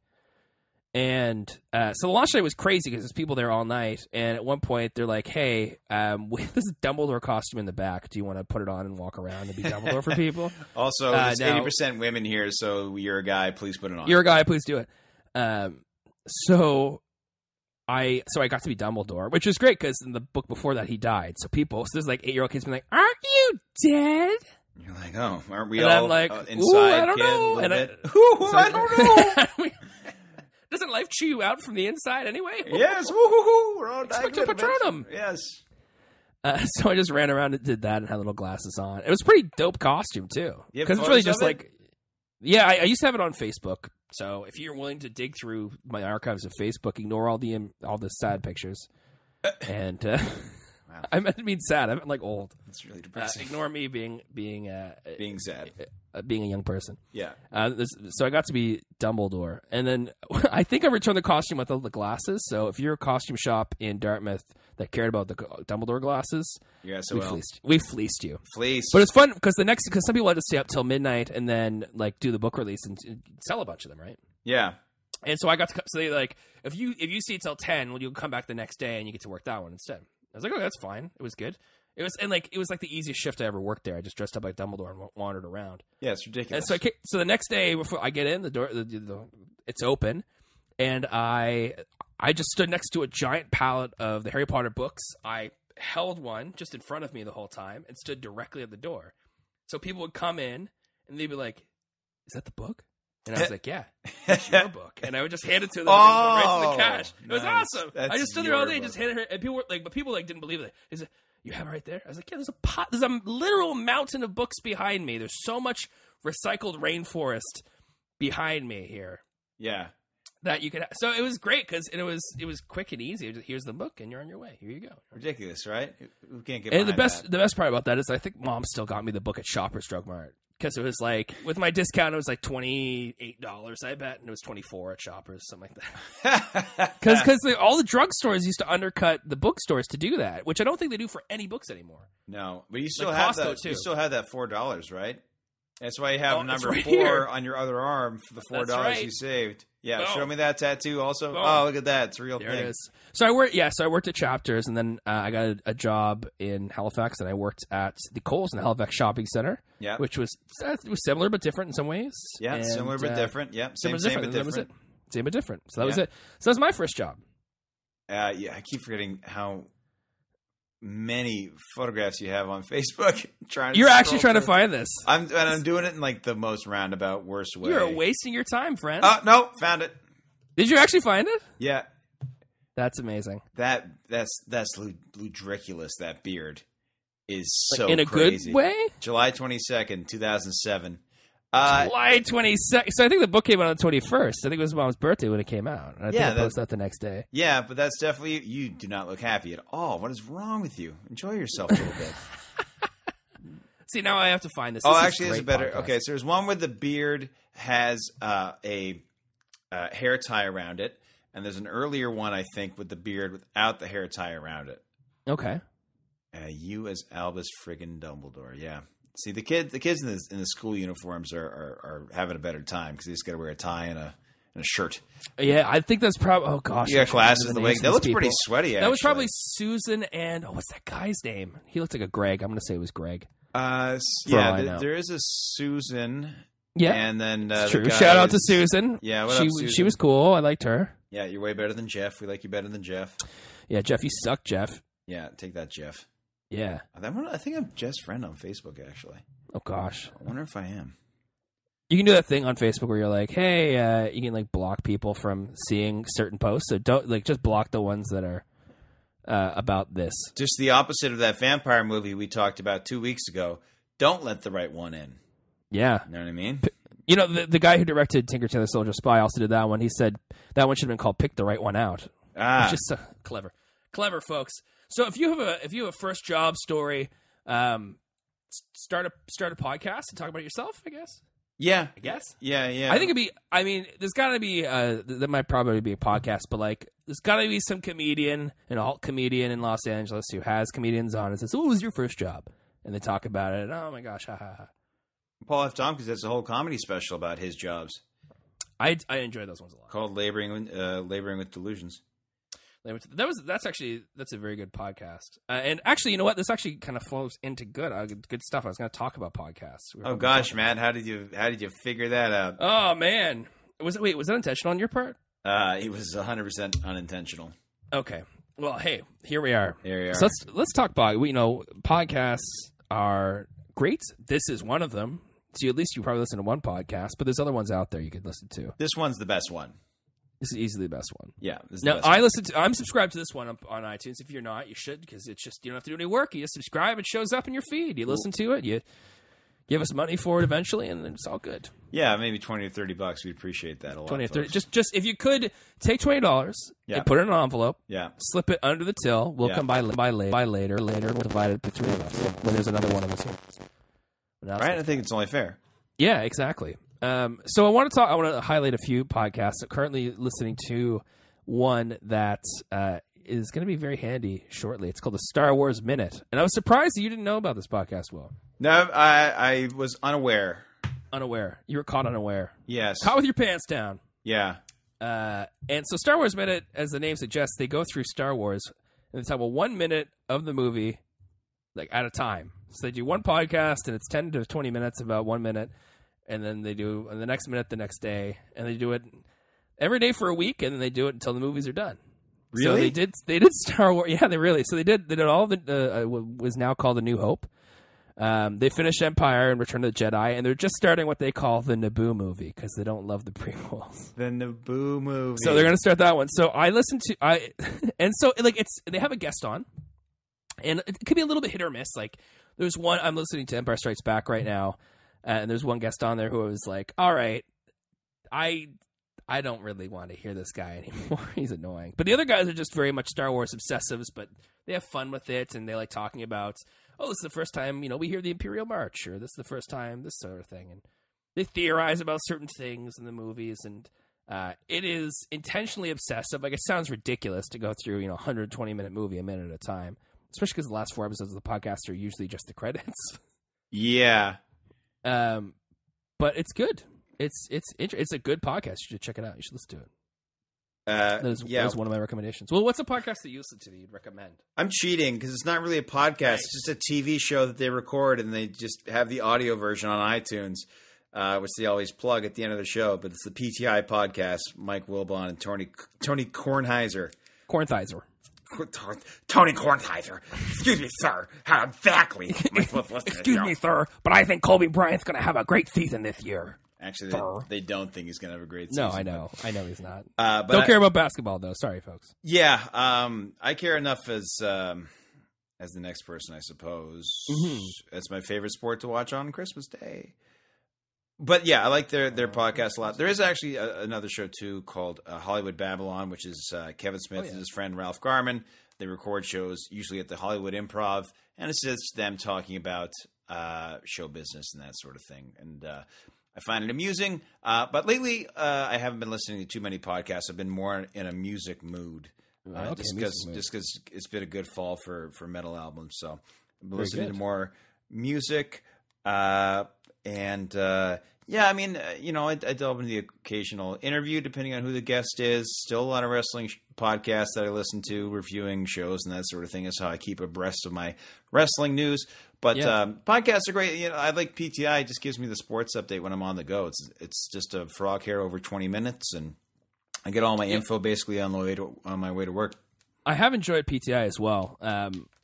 And so the launch night was crazy because there's people there all night. And at one point, they're like, hey, this is Dumbledore costume in the back. Do you want to put it on and walk around and be Dumbledore for people? Also, there's 80% women here, so you're a guy. Please put it on. You're a guy. Please do it. So I got to be Dumbledore, which was great because in the book before that, he died. So there's like 8-year-old kids being like, aren't you dead? You're like, oh, aren't we and all I'm like, inside, I don't kid? know. And I don't know. Doesn't life chew you out from the inside anyway? Yes, woo-hoo-hoo. We're all Expecto Patronum. Yes. So I just ran around and did that and had little glasses on. It was a pretty dope costume, too. Because it's really just like... Yeah, I used to have it on Facebook. So if you're willing to dig through my archives of Facebook, ignore all the sad pictures. And wow. I meant to mean sad. I meant like old. It's really depressing. Ignore me being sad. Being a young person. Yeah. So I got to be Dumbledore. And then I think I returned the costume with all the glasses. So if you're a costume shop in Dartmouth that cared about the Dumbledore glasses, we fleeced you. But it's fun because some people had to stay up till midnight and then like do the book release and sell a bunch of them, right? Yeah. And so I got to, so they like, if you see it till 10, well, you'll come back the next day and you get to work that one instead. I was like, oh, that's fine. It was good. It was like the easiest shift I ever worked there. I just dressed up like Dumbledore and wandered around. Yeah, it's ridiculous. And so the next day before I get in, the door, it's open, and I just stood next to a giant pallet of the Harry Potter books. I held one just in front of me the whole time and stood directly at the door. So people would come in and they'd be like, "Is that the book?" And I was like, "Yeah, it's your book." And I would just hand it to them right to the cash. It was awesome. I just stood there all day and just handed her. And people were like, but people like didn't believe it. They said, "You have it right there?" I was like, "Yeah, there's a literal mountain of books behind me. There's so much recycled rainforest behind me here." Yeah, that you could. So it was great because it was quick and easy. Here's the book, and you're on your way. Here you go. Ridiculous, right? We can't get. And the best part about that is I think Mom still got me the book at Shoppers Drug Mart. Because it was like, with my discount, it was like $28, I bet, and it was $24 at Shoppers, something like that. Because all the drugstores used to undercut the bookstores to do that, which I don't think they do for any books anymore. No, but you still have that. Too. You still have that $4, right? That's why you have number 4 here on your other arm for the $4 you saved. Yeah, Boom. Show me that tattoo also. Boom. Oh, look at that. It's a real there thing. It is. So I worked at Chapters, and then I got a job in Halifax, and I worked at the Coles in the Halifax Shopping Center, which was similar but different in some ways. Yeah, and, similar but different. Yeah, same but different. That was it. Same but different. So that was it. So that was my first job. Yeah, I keep forgetting how many photographs you have on Facebook. You're actually trying to find this. I'm doing it in like the most roundabout, worst way. You're wasting your time, friend. No, found it. Did you actually find it? Yeah. That's amazing. That's ludriculous. That beard is so in a crazy. Good way. July 22nd, 2007. July 22nd. So I think the book came out on the 21st. I think it was Mom's birthday when it came out. And I think I posted that the next day. Yeah, but that's definitely... You do not look happy at all. What is wrong with you? Enjoy yourself a little bit. See, now I have to find this. Actually, there's a better... Podcast. Okay, so there's one where the beard has a hair tie around it. and there's an earlier one, I think, with the beard without the hair tie around it. Okay. You as Albus friggin' Dumbledore. Yeah. See, the kids in the school uniforms are having a better time because they just got to wear a tie and a shirt. Yeah, I think that's probably. Oh gosh, you got glasses. The wig that looks pretty sweaty. Actually. That was probably Susan and what's that guy's name? He looked like a Greg. I'm going to say it was Greg. There is a Susan. Yeah, and then true. Shout out to Susan. Yeah, what up, Susan? She was cool. I liked her. Yeah, you're way better than Jeff. We like you better than Jeff. Yeah, Jeff, you suck, Jeff. Yeah, take that, Jeff. Yeah, I think I'm Jeff's friend on Facebook. Actually. Oh gosh, I wonder if I am. You can do that thing on Facebook where you're like, hey, you can like block people from seeing certain posts. So don't just block the ones that are about this. Just the opposite of that vampire movie we talked about 2 weeks ago. Don't let the right one in. Yeah. You know what I mean? You know, the guy who directed Tinker Tailor Soldier Spy also did that one. He said that one should have been called Pick the Right One Out. It's just clever. Clever, folks. So if you have a first job story, start a podcast and talk about it yourself, I guess. Yeah. I guess. Yeah. I think there's got to be, there might probably be a podcast, but like, there's got to be some comedian, an alt comedian in Los Angeles who has comedians on and says, "What was your first job?" And they talk about it. And, oh my gosh, ha ha ha. Paul F. Tompkins has a whole comedy special about his jobs. I enjoy those ones a lot. Called Laboring with Delusions. That's a very good podcast. And actually, you know what? This actually kind of flows into good stuff. I was going to talk about podcasts. Oh gosh, Matt, how did you figure that out? Oh man, was that intentional on your part? It was 100% unintentional. Okay. Well, hey, here we are. Here we are. So let's talk about. Podcasts are great. This is one of them. So at least you probably listen to one podcast, but there's other ones out there you could listen to. This one's the best one. This is easily the best one. Yeah. This is now, the best I'm subscribed to this one on iTunes. If you're not, you should, because it's just, you don't have to do any work. You just subscribe. It shows up in your feed. You listen to it. You give us money for it eventually, and it's all good. Yeah, maybe $20 or $30. We'd appreciate that a lot. 20 or 30. Just if you could take $20 and put it in an envelope. Yeah. Slip it under the till. We'll come by later. We'll divide it between us when there's another one of us. Right? I think it's only fair. Yeah, exactly. So I want to highlight a few podcasts. I'm currently listening to one that is going to be very handy shortly. It's called the Star Wars Minute. And I was surprised that you didn't know about this podcast, Will. No, I was unaware. Unaware. You were caught unaware. Yes. Caught with your pants down. Yeah. And so Star Wars Minute, as the name suggests, they go through Star Wars and they talk about 1 minute of the movie like at a time. So they do one podcast and it's 10 to 20 minutes about 1 minute. And then they do the next minute the next day, and they do it every day for a week, and then they do it until the movies are done. Really? So they did Star Wars. Yeah, they really. So they did all of it. Was now called A New Hope. They finished Empire and Return of the Jedi, and they're just starting what they call the Naboo movie because they don't love the prequels. The Naboo movie. So they're going to start that one. So I listened to and so like they have a guest on, and it could be a little bit hit or miss. Like there's one I'm listening to Empire Strikes Back right now. And there's one guest on there who was like, all right, I don't really want to hear this guy anymore. He's annoying. But the other guys are just very much Star Wars obsessives, but they have fun with it. And they like talking about, this is the first time, we hear the Imperial March, or this is the first time, this sort of thing. And they theorize about certain things in the movies. And it is intentionally obsessive. Like, it sounds ridiculous to go through, 120-minute movie a minute at a time, especially because the last 4 episodes of the podcast are usually just the credits. Yeah. But it's good. It's a good podcast. You should check it out. You should listen to it. That is one of my recommendations. Well, what's a podcast that you listen to that you'd recommend? I'm cheating because it's not really a podcast. Nice. It's just a TV show that they record and they just have the audio version on iTunes, which they always plug at the end of the show. But it's the PTI podcast. Mike Wilbon and Tony Kornheiser. Tony Kornheiser. Excuse me, sir. How exactly? Excuse me, sir, but I think Kobe Bryant's going to have a great season this year. Actually, they don't think he's going to have a great season. No, I know. I know he's not. But don't care about basketball, though. Sorry, folks. Yeah, I care enough as the next person, I suppose. Mm-hmm. It's my favorite sport to watch on Christmas Day. But yeah, I like their podcast a lot. There is actually another show too called Hollywood Babylon, which is Kevin Smith and his friend Ralph Garman. They record shows usually at the Hollywood Improv, and it's just them talking about show business and that sort of thing. And I find it amusing. But lately, I haven't been listening to too many podcasts. I've been more in a music mood. Just because it's been a good fall for metal albums. So I'm listening to more music. I mean, I delve into the occasional interview depending on who the guest is. Still a lot of wrestling podcasts that I listen to, reviewing shows and that sort of thing is how I keep abreast of my wrestling news. But podcasts are great. I like PTI. It just gives me the sports update when I'm on the go. It's just a frog hair over 20 minutes, and I get all my info basically on my way to work. I have enjoyed PTI as well.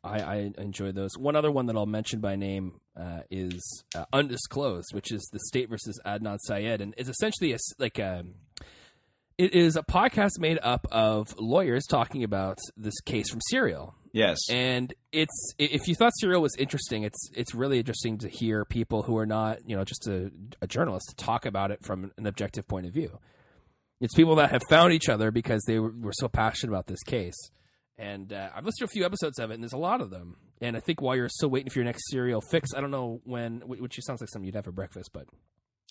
I enjoy those. One other one that I'll mention by name is Undisclosed, which is the State versus Adnan Syed, and it's essentially it is a podcast made up of lawyers talking about this case from Serial. Yes, and if you thought Serial was interesting, it's really interesting to hear people who are not just a journalist talk about it from an objective point of view. It's people that have found each other because they were so passionate about this case. And I've listened to a few episodes of it, and there's a lot of them. And I think while you're still waiting for your next Serial fix, I don't know when, which sounds like something you'd have for breakfast, but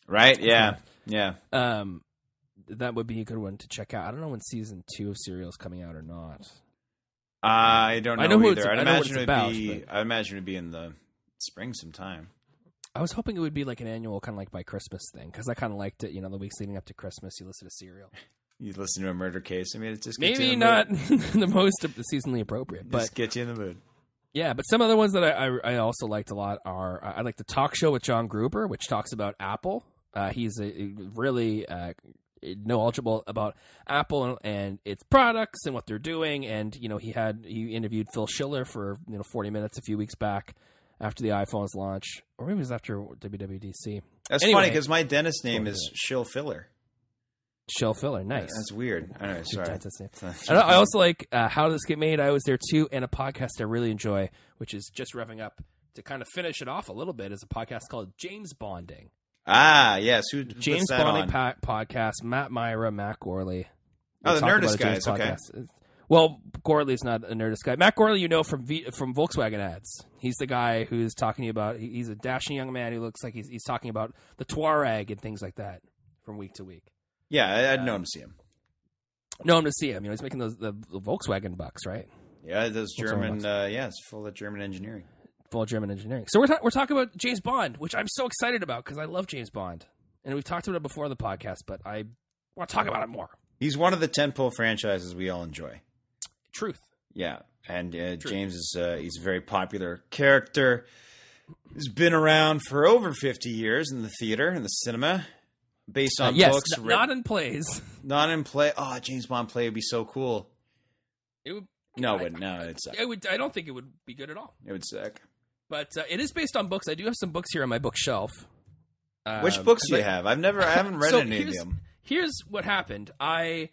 right, yeah. That would be a good one to check out. I don't know when season 2 of Serial is coming out or not. I don't know either. I'd imagine it'd be in the spring sometime. I was hoping it would be like an annual, kind of like by Christmas thing, because I kind of liked it. The weeks leading up to Christmas, you listen to Serial. You listen to a murder case. I mean, it's just maybe not the most seasonally appropriate, but just get you in the mood. Yeah, but some other ones that I also liked a lot are I like the Talk Show with John Gruber, which talks about Apple. He's a really knowledgeable about Apple and its products and what they're doing. And he interviewed Phil Schiller for 40 minutes a few weeks back after the iPhone's launch, or maybe it was after WWDC. That's funny because my dentist name is Shill Filler. Shill Filler, nice. That's weird. All right, sorry. I also like How Does This Get Made? I was there too, and a podcast I really enjoy, which is just revving up to kind of finish it off a little bit, is a podcast called James Bonding. Ah, yes. Who James Bonding podcast? Matt Myra, Matt Gorley. Oh, the Nerdist guys. Okay. Well, Gorley's not a Nerdist guy. Matt Gorley, from Volkswagen ads. He's the guy who's talking about. He's a dashing young man who looks like he's talking about the Touareg and things like that from week to week. Yeah, I'd know him to see him. Know him to see him. He's making the Volkswagen bucks, right? Yeah, those German. It's full of German engineering. Full of German engineering. So we're talking about James Bond, which I'm so excited about because I love James Bond, and we've talked about it before on the podcast, but I want to talk about it more. He's one of the tentpole franchises we all enjoy. Truth. Yeah, and James is he's a very popular character. He's been around for over 50 years in the theater and the cinema. Based on books. Not in plays. Not in play. Oh, James Bond play would be so cool. It would. No, it'd suck. I don't think it would be good at all. It would suck. But it is based on books. I do have some books here on my bookshelf. Which books do you have? I haven't read any of them. Here's what happened. I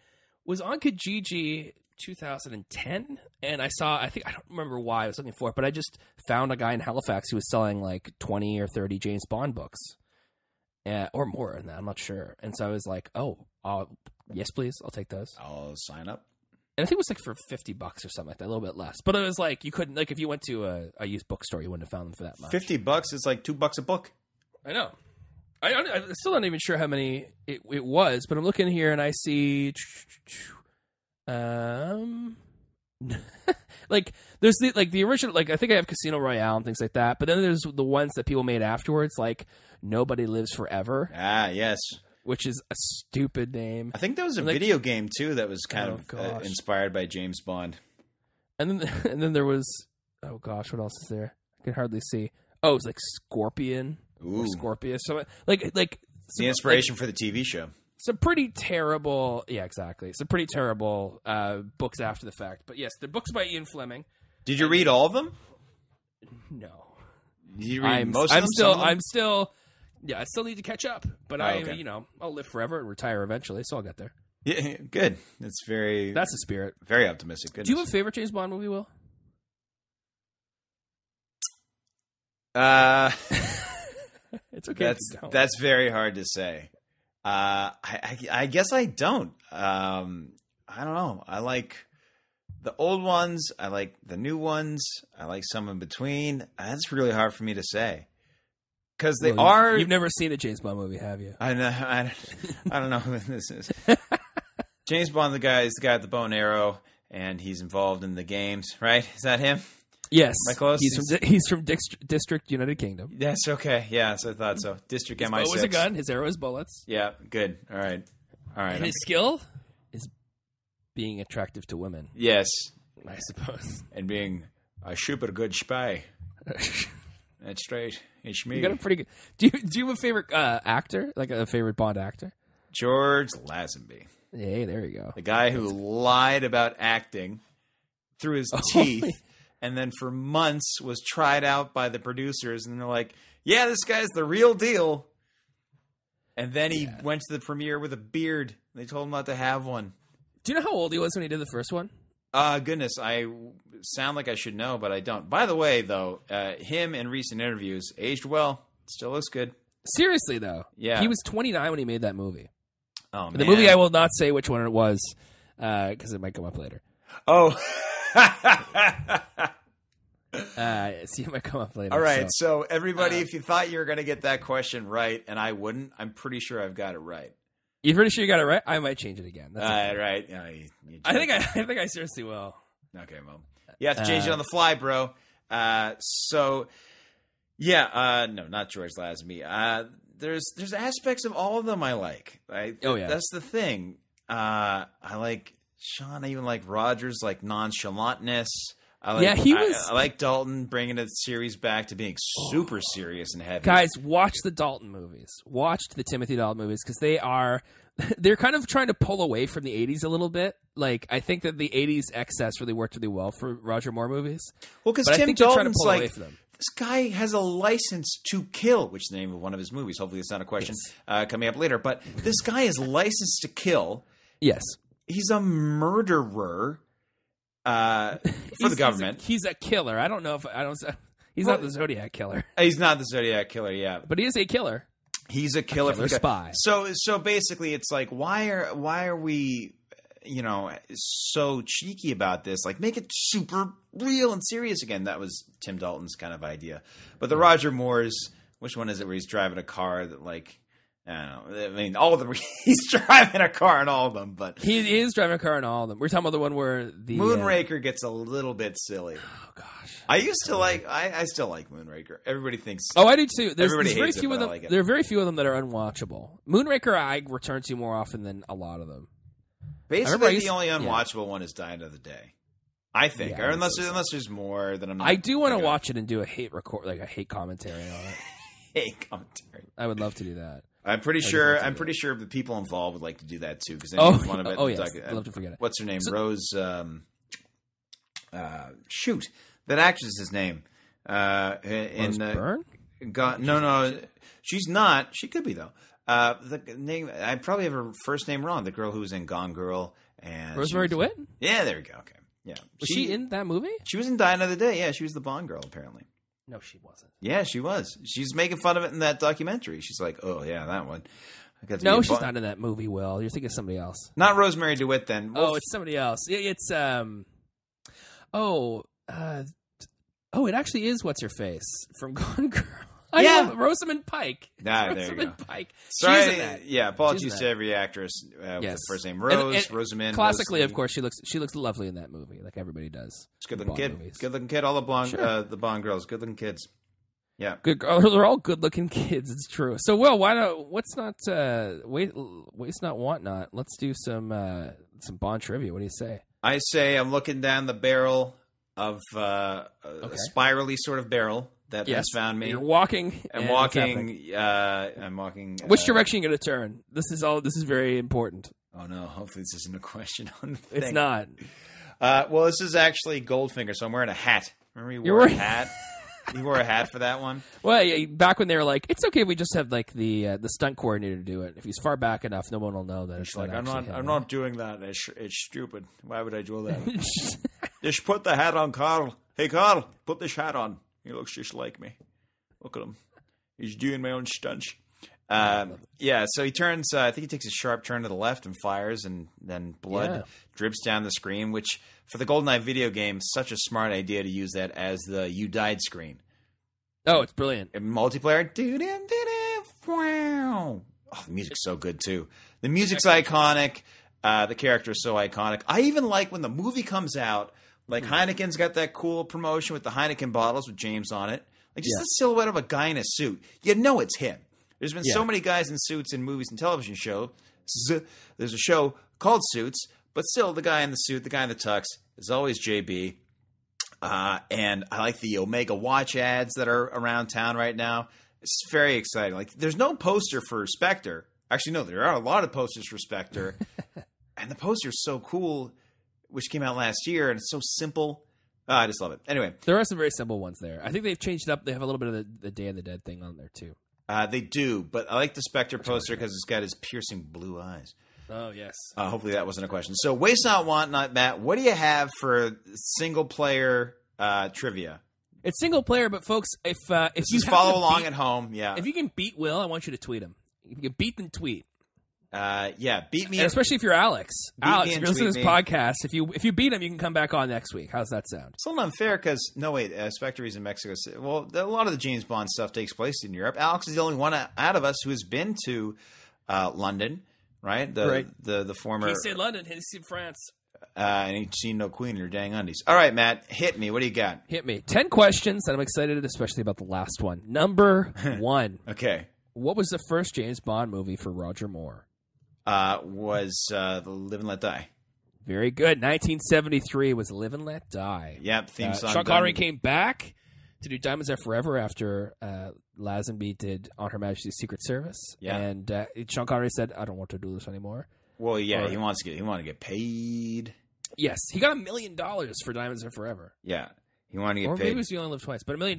was on Kijiji 2010, and I don't remember why I was looking for it, but I just found a guy in Halifax who was selling like 20 or 30 James Bond books. Or more than that, I'm not sure. And so I was like, yes, please, I'll take those. I'll sign up. And I think it was like for $50 or something like that, a little bit less. But it was like, you couldn't, like if you went to a used bookstore, you wouldn't have found them for that much. $50 is like $2 a book. I know. I still not even sure how many it was, but I'm looking here and I see, like there's the original, like I think I have Casino Royale and things like that, but then there's the ones that people made afterwards, like Nobody Lives Forever. Ah, yes. Which is a stupid name. I think there was a video game too that was kind of inspired by James Bond. And then there was, oh gosh, what else is there? I can hardly see. Oh, it was like Scorpion. Ooh. Or Scorpius. So like the inspiration for the TV show. Some pretty terrible, yeah, exactly. Some pretty terrible books after the fact. But yes, they're books by Ian Fleming. Did you read all of them? No. Did you read most of them? Yeah, I still need to catch up. But I'll live forever and retire eventually, so I'll get there. Yeah, good. That's the spirit. Very optimistic. Goodness. Do you have a favorite James Bond movie, Will? It's okay. That's very hard to say. I guess I don't. I don't know. I like the old ones. I like the new ones. I like some in between. That's really hard for me to say. because they are. You've never seen a James Bond movie, have you? I know. I don't know who this is. James Bond, is the guy with the bow and arrow, and he's involved in the games, right? Is that him? Yes. Am I close? He's from District United Kingdom. Yes. Okay. Yeah. So I thought so. District His MI6. bow is a gun. His arrow is bullets. Yeah. Good. All right. And his skill is being attractive to women. Yes. I suppose. And being a super good spy. That's right. It's me. You got a pretty good. Do you have a favorite actor? Like a favorite Bond actor? George Lazenby. Hey, there you go. The guy who lied about acting through his teeth, and then for months was tried out by the producers, and they're like, "Yeah, this guy's the real deal." And then he went to the premiere with a beard. They told him not to have one. Do you know how old he was when he did the first one? Goodness, I sound like I should know, but I don't. By the way, though, him in recent interviews aged well. Still looks good. Seriously, though. Yeah. He was 29 when he made that movie. Oh, man. The movie, I will not say which one it was, because it might come up later. Oh. See, it might come up later. All right, so everybody, if you thought you were going to get that question right, and I wouldn't, I'm pretty sure I've got it right. You're pretty sure you got it right? I might change it again. That's okay. Right. Yeah, I think I seriously will. Okay, well, you have to change it on the fly, bro. No, not George Lazenby. There's aspects of all of them I like. That's the thing. I like Sean. I even like Roger's like nonchalantness. I like Dalton bringing the series back to being super serious and heavy. Guys, watch the Dalton movies. Watch the Timothy Dalton movies because they're kind of trying to pull away from the 80s a little bit. Like, I think that the 80s excess really worked really well for Roger Moore movies. Well, because Tim Dalton's like, this guy has a license to kill, which is the name of one of his movies. Hopefully it's not a question coming up later. But this guy is licensed to kill. Yes. He's a murderer. For the government. He's a killer. I don't know if he's not the Zodiac killer. He's not the Zodiac killer, yeah. But he is a killer. He's a killer for the spy. So basically it's like why are we so cheeky about this? Like make it super real and serious again. That was Tim Dalton's kind of idea. But the Roger Moore's, which one is it where he's driving a car that like I don't know. I mean, all of them. He's driving a car in all of them, but he is driving a car in all of them. We're talking about the one where the Moonraker gets a little bit silly. Oh gosh, I still like Moonraker. Everybody thinks. Oh, I do too. There's everybody very hates few it, of them. like there are very few of them that are unwatchable. Moonraker, I return to more often than a lot of them. Basically, the only unwatchable one is Die Another Day. I think, or unless there's more that I'm not. I do want to watch it and do a hate commentary on it. Hate commentary. I would love to do that. I'm pretty sure the people involved would like to do that too because they make fun of it. Oh yes, I'd love to forget it. What's her name? Rose. Shoot, that actress's name. Rose Byrne? No, she's not. She could be though. The name. I probably have her first name wrong. The girl who was in Gone Girl and Rosemary DeWitt. Yeah, there we go. Okay, yeah. Was she in that movie? She was in Die Another Day. Yeah, she was the Bond girl apparently. No, she wasn't. Yeah, she was. She's making fun of it in that documentary. She's like, "Oh yeah, that one." No, she's not in that movie. Will, you're thinking of somebody else. Not Rosemary DeWitt then. Well, it's somebody else. It's it actually is what's her face from Gone Girl. I love Rosamund Pike. There you go. Pike. Sorry, she's in that. Yeah, apologies to every actress with the first name Rose, and Rosamund. Classically, of course, she looks lovely in that movie, like everybody does. She's a good-looking kid. Movies. Good-looking kid. All the blonde, the Bond girls, good-looking kids. Yeah, good. They're all good-looking kids. It's true. So, Will, why don't waste not, want not? Let's do some Bond trivia. What do you say? I say I'm looking down the barrel of a spirally sort of barrel. That has found me. You're walking. I'm walking. I'm walking. Which direction are you going to turn? This is very important. Oh no! Hopefully this isn't a question on the thing. It's not. Well, this is actually Goldfinger, so I'm wearing a hat. Remember you wore a hat? You wore a hat for that one? Well, yeah, back when they were like, it's okay if we just have like the stunt coordinator do it. If he's far back enough, no one will know that it's like I'm not doing that. It's stupid. Why would I do that? Just put the hat on, Carl. Hey, Carl, put this hat on. He looks just like me. Look at him. He's doing my own stunts. So he turns, I think he takes a sharp turn to the left and fires, and then blood drips down the screen, which for the GoldenEye video game, such a smart idea to use that as the "you died" screen. Oh, it's brilliant. In multiplayer. Wow. Oh, the music's so good too. The music's iconic. The character is so iconic. I even like when the movie comes out, like Heineken's got that cool promotion with the Heineken bottles with James on it. Like just the silhouette of a guy in a suit. You know it's him. There's been so many guys in suits in movies and television shows. There's a show called Suits, but still the guy in the suit, the guy in the tux is always JB. And I like the Omega watch ads that are around town right now. It's very exciting. Like there's no poster for Spectre. Actually, no, there are a lot of posters for Spectre. And the poster's so cool, which came out last year, and it's so simple. I just love it. Anyway. There are some very simple ones there. I think they've changed it up. They have a little bit of the Day of the Dead thing on there, too. They do, but I like the Spectre poster because it's got his piercing blue eyes. Oh, yes. Hopefully that wasn't a question. So, Waste Not, Want Not, Matt, what do you have for single-player trivia? It's single-player, but folks, if you just follow along at home, If you can beat Will, I want you to tweet him. If you can beat, then tweet. Beat me. And especially if you're Alex. Alex, if you're listening to this podcast, if you beat him, you can come back on next week. How's that sound? It's a little unfair because, Spectre's in Mexico City. Well, a lot of the James Bond stuff takes place in Europe. Alex is the only one out of us who has been to London, right? The former... He said London, he said France. And he'd seen no queen in her dang undies. All right, Matt, hit me. What do you got? Hit me. 10 questions, and I'm excited, especially about the last one. Number 1. Okay. What was the first James Bond movie for Roger Moore? Was The Live and Let Die. Very good. 1973 was Live and Let Die. Yep, theme song. Sean Connery came back to do Diamonds Are Forever after Lazenby did On Her Majesty's Secret Service. Yeah. And Sean Connery said, I don't want to do this anymore. Well, yeah, he wanted to get paid. Yes, he got $1 million for Diamonds Are Forever. Yeah, he wanted to get or paid. Maybe it was You Only Live Twice, but $1 million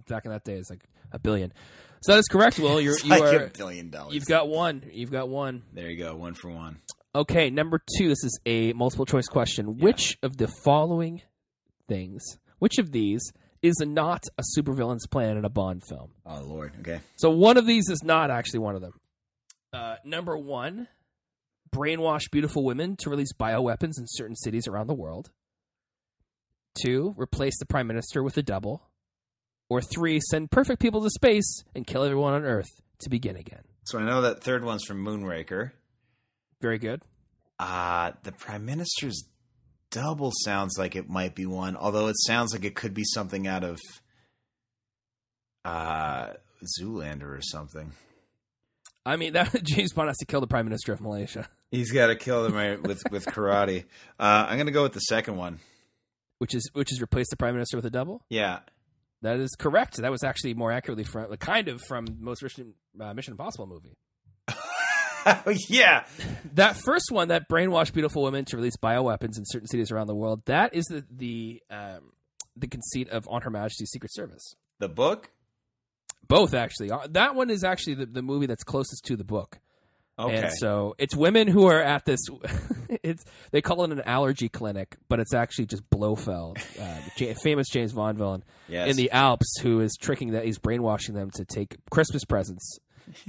back in that day is like $1 billion. So that is correct, Will. You like are $1 billion. You've got one. You've got one. There you go, 1 for 1. Okay, number 2. This is a multiple choice question. Yeah. Which of the following things? Which of these is not a supervillain's plan in a Bond film? Oh Lord. Okay. So one of these is not actually one of them. Number 1. Brainwash beautiful women to release bioweapons in certain cities around the world. 2. Replace the prime minister with a double. Or 3. Send perfect people to space and kill everyone on Earth to begin again. So I know that third one's from Moonraker. Very good. The prime minister's double sounds like it might be one, although it sounds like it could be something out of Zoolander or something. I mean, that James Bond has to kill the prime minister of Malaysia. He's got to kill them with karate. I'm going to go with the second one, which is replace the prime minister with a double. Yeah, that is correct. That was actually more accurately from most Mission Impossible movie. Yeah, that first one, that brainwash beautiful women to release bioweapons in certain cities around the world. That is the conceit of On Her Majesty's Secret Service. The book. Both, actually. That one is actually the movie that's closest to the book. Okay. And so it's women who are at this. They call it an allergy clinic, but it's actually just Blofeld, famous James Bond villain in the Alps, who is he's brainwashing them to take Christmas presents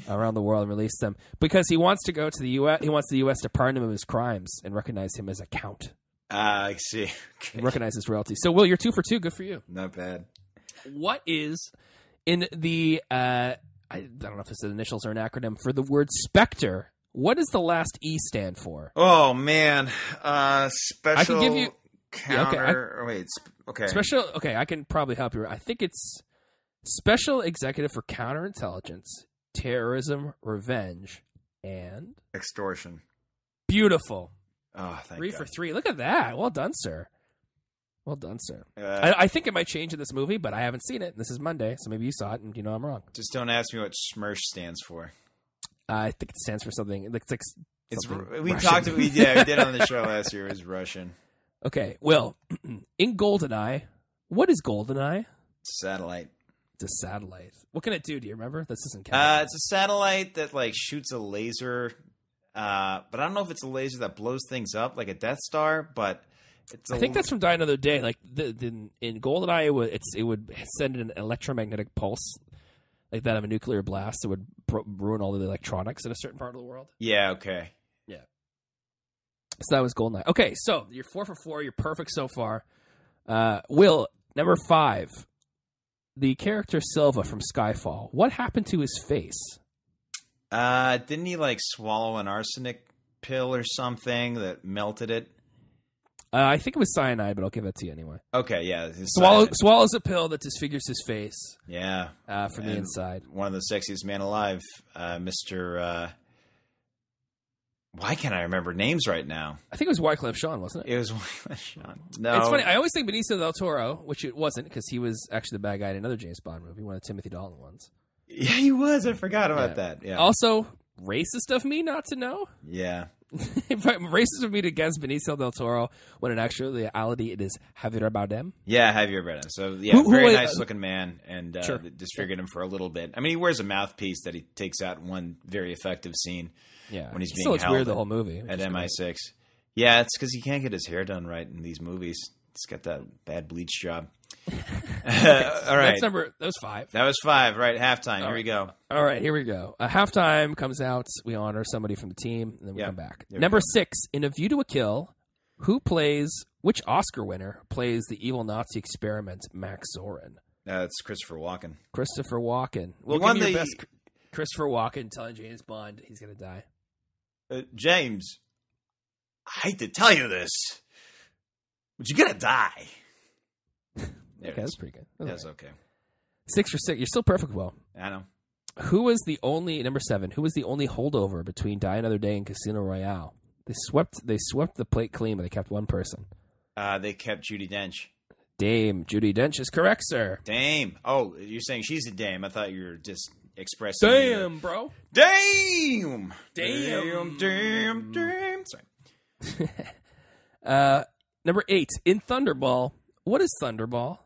around the world and release them because he wants to go to the U.S. He wants the U.S. to pardon him of his crimes and recognize him as a count. I see. Okay. And recognize his royalty. So, Will, you're 2 for 2. Good for you. Not bad. What is in the I don't know if it's the initials or an acronym for the word Spectre? What does the last E stand for? Oh man, special. I can give you counter. Okay. Special. Okay, I can probably help you. I think it's Special Executive for Counterintelligence, Terrorism, Revenge, and Extortion. Beautiful. Oh, thank 3 God. for 3. Look at that. Well done, sir. Well done, sir. I think it might change in this movie, but I haven't seen it. This is Monday, so maybe you saw it, and you know I'm wrong. Just don't ask me what SMERSH stands for. I think it stands for something. It looks like we did on the show last year. It was Russian. Okay, well, in GoldenEye, what is GoldenEye? It's a satellite. It's a satellite. What can it do? Do you remember? This isn't canon. It's a satellite that shoots a laser, but I don't know if it's a laser that blows things up like a Death Star, but. I think that's from Die Another Day. Like in GoldenEye, it would send an electromagnetic pulse, like that of a nuclear blast. That would ruin all of the electronics in a certain part of the world. Yeah. Okay. Yeah. So that was GoldenEye. Okay, so you're 4 for 4. You're perfect so far. Will, number 5. the character Silva from Skyfall. What happened to his face? Didn't he like swallow an arsenic pill or something that melted it? I think it was cyanide, but I'll give it to you anyway. Okay, yeah. Swallows a pill that disfigures his face. Yeah. From the inside. One of the sexiest men alive, Mr. Why can't I remember names right now? I think it was Wyclef Jean, wasn't it? It was Wyclef Jean. No. It's funny. I always think Benicio del Toro, which it wasn't because he was actually the bad guy in another James Bond movie, one of the Timothy Dalton ones. Yeah, he was. I forgot about that. Yeah. Also, racist of me not to know. Yeah. Racist of me to guess Benicio del Toro when in actuality it is Javier Bardem. Yeah, Javier Bardem. So, yeah, very nice looking man, and sure. disfigured him for a little bit. I mean, he wears a mouthpiece that he takes out in one very effective scene. Yeah, when he's being still, it's held weird the whole movie at MI6. Yeah, it's because he can't get his hair done right in these movies. He's got that bad bleach job. All right, that was 5. That was 5. Right, halftime. Here we go. All right, here we go. Halftime comes out. We honor somebody from the team, and then we come back. Number 6, in A View to a Kill, which Oscar winner plays the evil Nazi experiment Max Zorin? It's Christopher Walken. Christopher Walken. Well, give me your best Christopher Walken telling James Bond he's going to die. James, I hate to tell you this, but you're going to die. Okay, that's pretty good. That's okay. 6 for 6. You're still perfect, Will. I know. Number 7, who was the only holdover between Die Another Day and Casino Royale? They swept the plate clean, but they kept one person. They kept Judi Dench. Dame Judi Dench is correct, sir. Dame. Oh, you're saying she's a dame. I thought you were just expressing. Damn, bro. Damn. Sorry. Number 8, in Thunderball. What is Thunderball?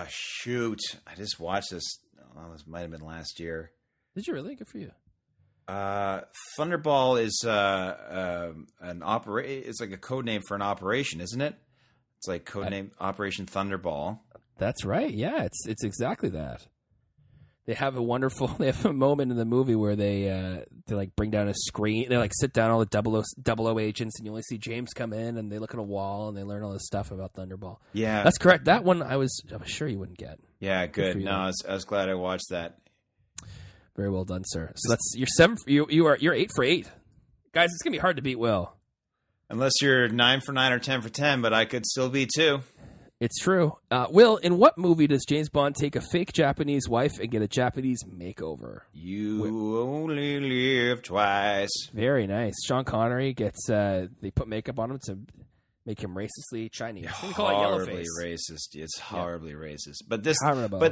Shoot. I just watched this. Oh, this might have been last year. Did you really? Good for you. Thunderball is it's like a code name for an operation, isn't it? It's like code name Operation Thunderball. That's right. Yeah, it's exactly that. They have a moment in the movie where they like bring down a screen. They like sit down all the 00 agents, and you only see James come in, and they look at a wall, and they learn all this stuff about Thunderball. Yeah, that's correct. That one I was sure you wouldn't get. Yeah, good. No, I was glad I watched that. Very well done, sir. So that's you're 7. You're 8 for 8, guys. It's gonna be hard to beat Will, unless you're 9 for 9 or 10 for 10. But I could still be 2. It's true. Will, in what movie does James Bond take a fake Japanese wife and get a Japanese makeover? You only live twice. Very nice. Sean Connery gets, they put makeup on him to make him racistly Chinese. Horribly racist. It's horribly racist. But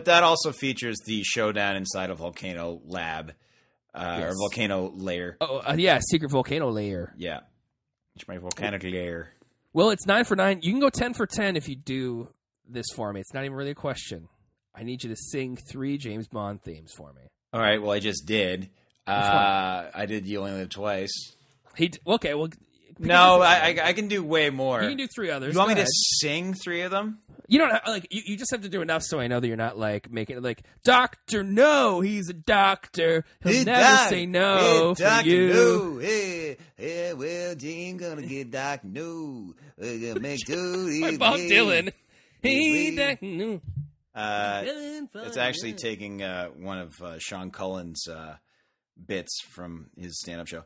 that also features the showdown inside a volcano lab, or volcano lair. Yeah, secret volcano lair. Yeah. It's my volcanic lair. Well, it's 9 for 9. You can go 10 for 10 if you do this for me. It's not even really a question. I need you to sing 3 James Bond themes for me. All right. Well, I just did. I did You Only Live Twice. Okay. Well, no, I can do way more. You can do 3 others. You want me to sing 3 of them? You don't like. You just have to do enough so I know that you're not like making it like Doctor. No, he's a doctor. He'll never say no for you. No. Hey, well, Gene gonna get Doctor No. We're gonna make my Bob Dylan. Hey, Doctor No. It's actually taking one of Sean Cullen's bits from his stand-up show.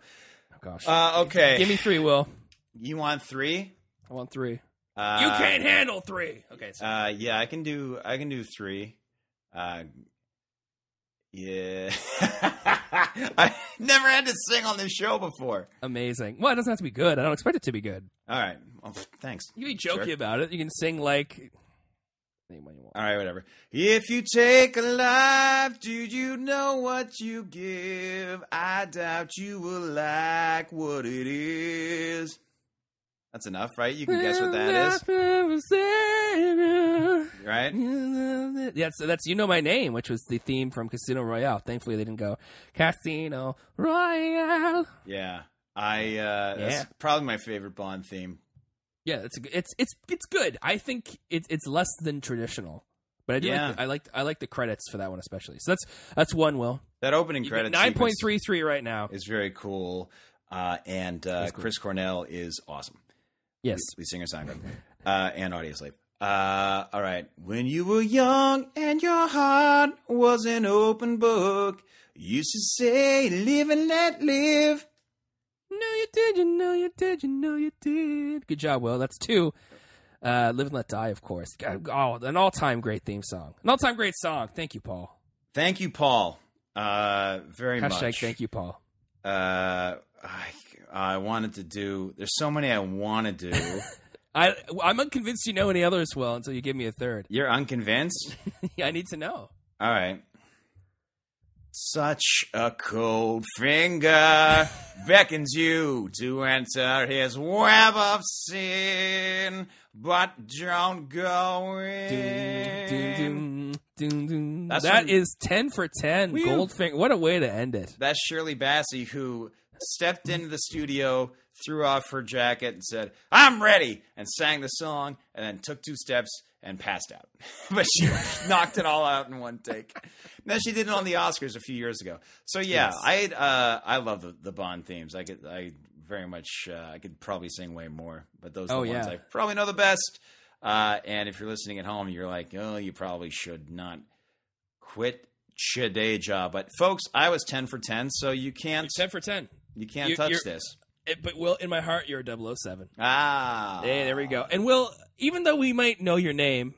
Oh gosh. Okay. Give me 3, Will. You want 3? I want 3. You can't handle 3. Okay. Yeah, I can do 3. Yeah. I never had to sing on this show before. Amazing. Well, it doesn't have to be good. I don't expect it to be good. All right. Well, thanks. You can be jokey about it. You can sing like anyone you want. All right, whatever. If you take a life, do you know what you give? I doubt you will like what it is. That's enough, right? You can guess what that is. Right? Yeah, so that's You Know My Name, which was the theme from Casino Royale. Thankfully, they didn't go Casino Royale. Yeah. That's probably my favorite Bond theme. Yeah, it's good. I think it's less than traditional. But I do I like the credits for that one especially. So that's one, Will. That opening credits 9.33 right now. Is very cool. And Chris Cornell is awesome. Yes. Lead singer, songwriter, and audio slave. All right. When you were young and your heart was an open book, you used to say, live and let live. No, you did, you know you did, you know you did. Good job, Will. That's 2. Live and Let Die, of course. Oh, an all-time great theme song. An all-time great song. Thank you, Paul. Thank you, Paul. Very much. Hashtag thank you, Paul. I wanted to do... There's so many I want to do. I'm unconvinced you know any others, Will, until you give me a third. You're unconvinced? Yeah, I need to know. All right. Such a cold finger beckons you to enter his web of sin, but don't go in. That is 10 for 10. Whew. Goldfinger. What a way to end it. That's Shirley Bassey, who stepped into the studio, threw off her jacket, and said, "I'm ready," and sang the song, and then took 2 steps and passed out. But she knocked it all out in one take. And then she did it on the Oscars a few years ago. So yeah, Yes. I love the Bond themes. I very much I could probably sing way more, but those are the ones I probably know the best. And if you're listening at home, you're like, oh, you probably should not quit your day job. But folks, I was 10 for 10, so you can't. You're 10 for 10. You can't touch this. But Will, in my heart, you're a 007. Ah. Hey, there we go. And Will, even though we might know your name,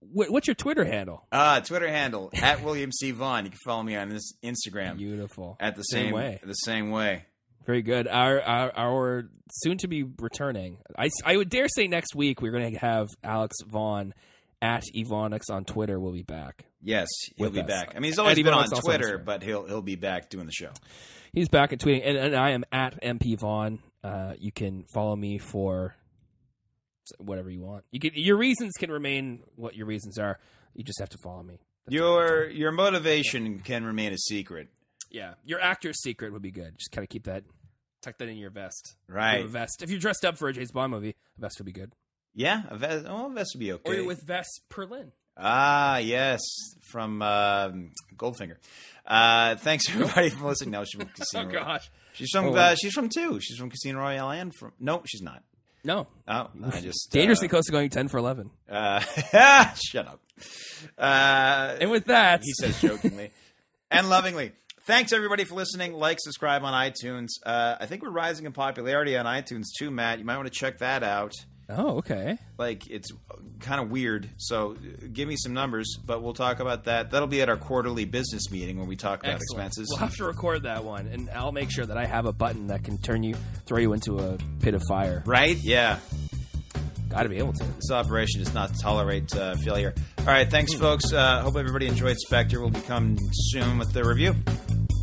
what's your Twitter handle? Twitter handle at William C. Vaughan. You can follow me on this Instagram. Beautiful. At the same way. The same way. Very good. Our soon to be returning. I would dare say next week we're going to have Alex Vaughan at Evonix on Twitter. Will be back. Yes, he'll be us. back. I mean, he's always been on Twitter, but he'll be back doing the show. He's back at tweeting, and I am at MP Vaughan. You can follow me for whatever you want. Your reasons can remain what your reasons are. You just have to follow me. Your motivation can remain a secret. Yeah, your actor's secret would be good. Just kind of keep that, tuck that in your vest. Right. A vest. If you're dressed up for a James Bond movie, a vest would be good. Yeah, a vest. Oh, a vest would be okay. Or you're with Vest Perlin. Ah, yes, from Goldfinger. Thanks everybody for listening. No, she's from Casino. Oh gosh, she's from 2. She's from Casino Royale and from. No, she's not. No. Oh, I just dangerously close to going 10 for 11. Shut up. And with that, he says jokingly and lovingly. Thanks everybody for listening. Like, subscribe on iTunes. I think we're rising in popularity on iTunes too, Matt. You might want to check that out. Oh, okay. Like, it's kind of weird. So give me some numbers, but we'll talk about that. That'll be at our quarterly business meeting when we talk about expenses. We'll have to record that one, and I'll make sure that I have a button that can throw you into a pit of fire. Right? Yeah. Got to be able to. This operation does not tolerate failure. All right, thanks, folks. Hope everybody enjoyed Spectre. We'll be coming soon with the review.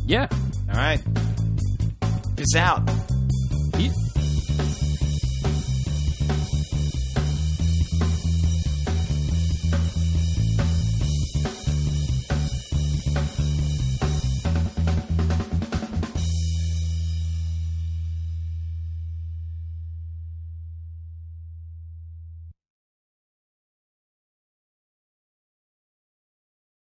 Yeah. All right. Peace out. Peace.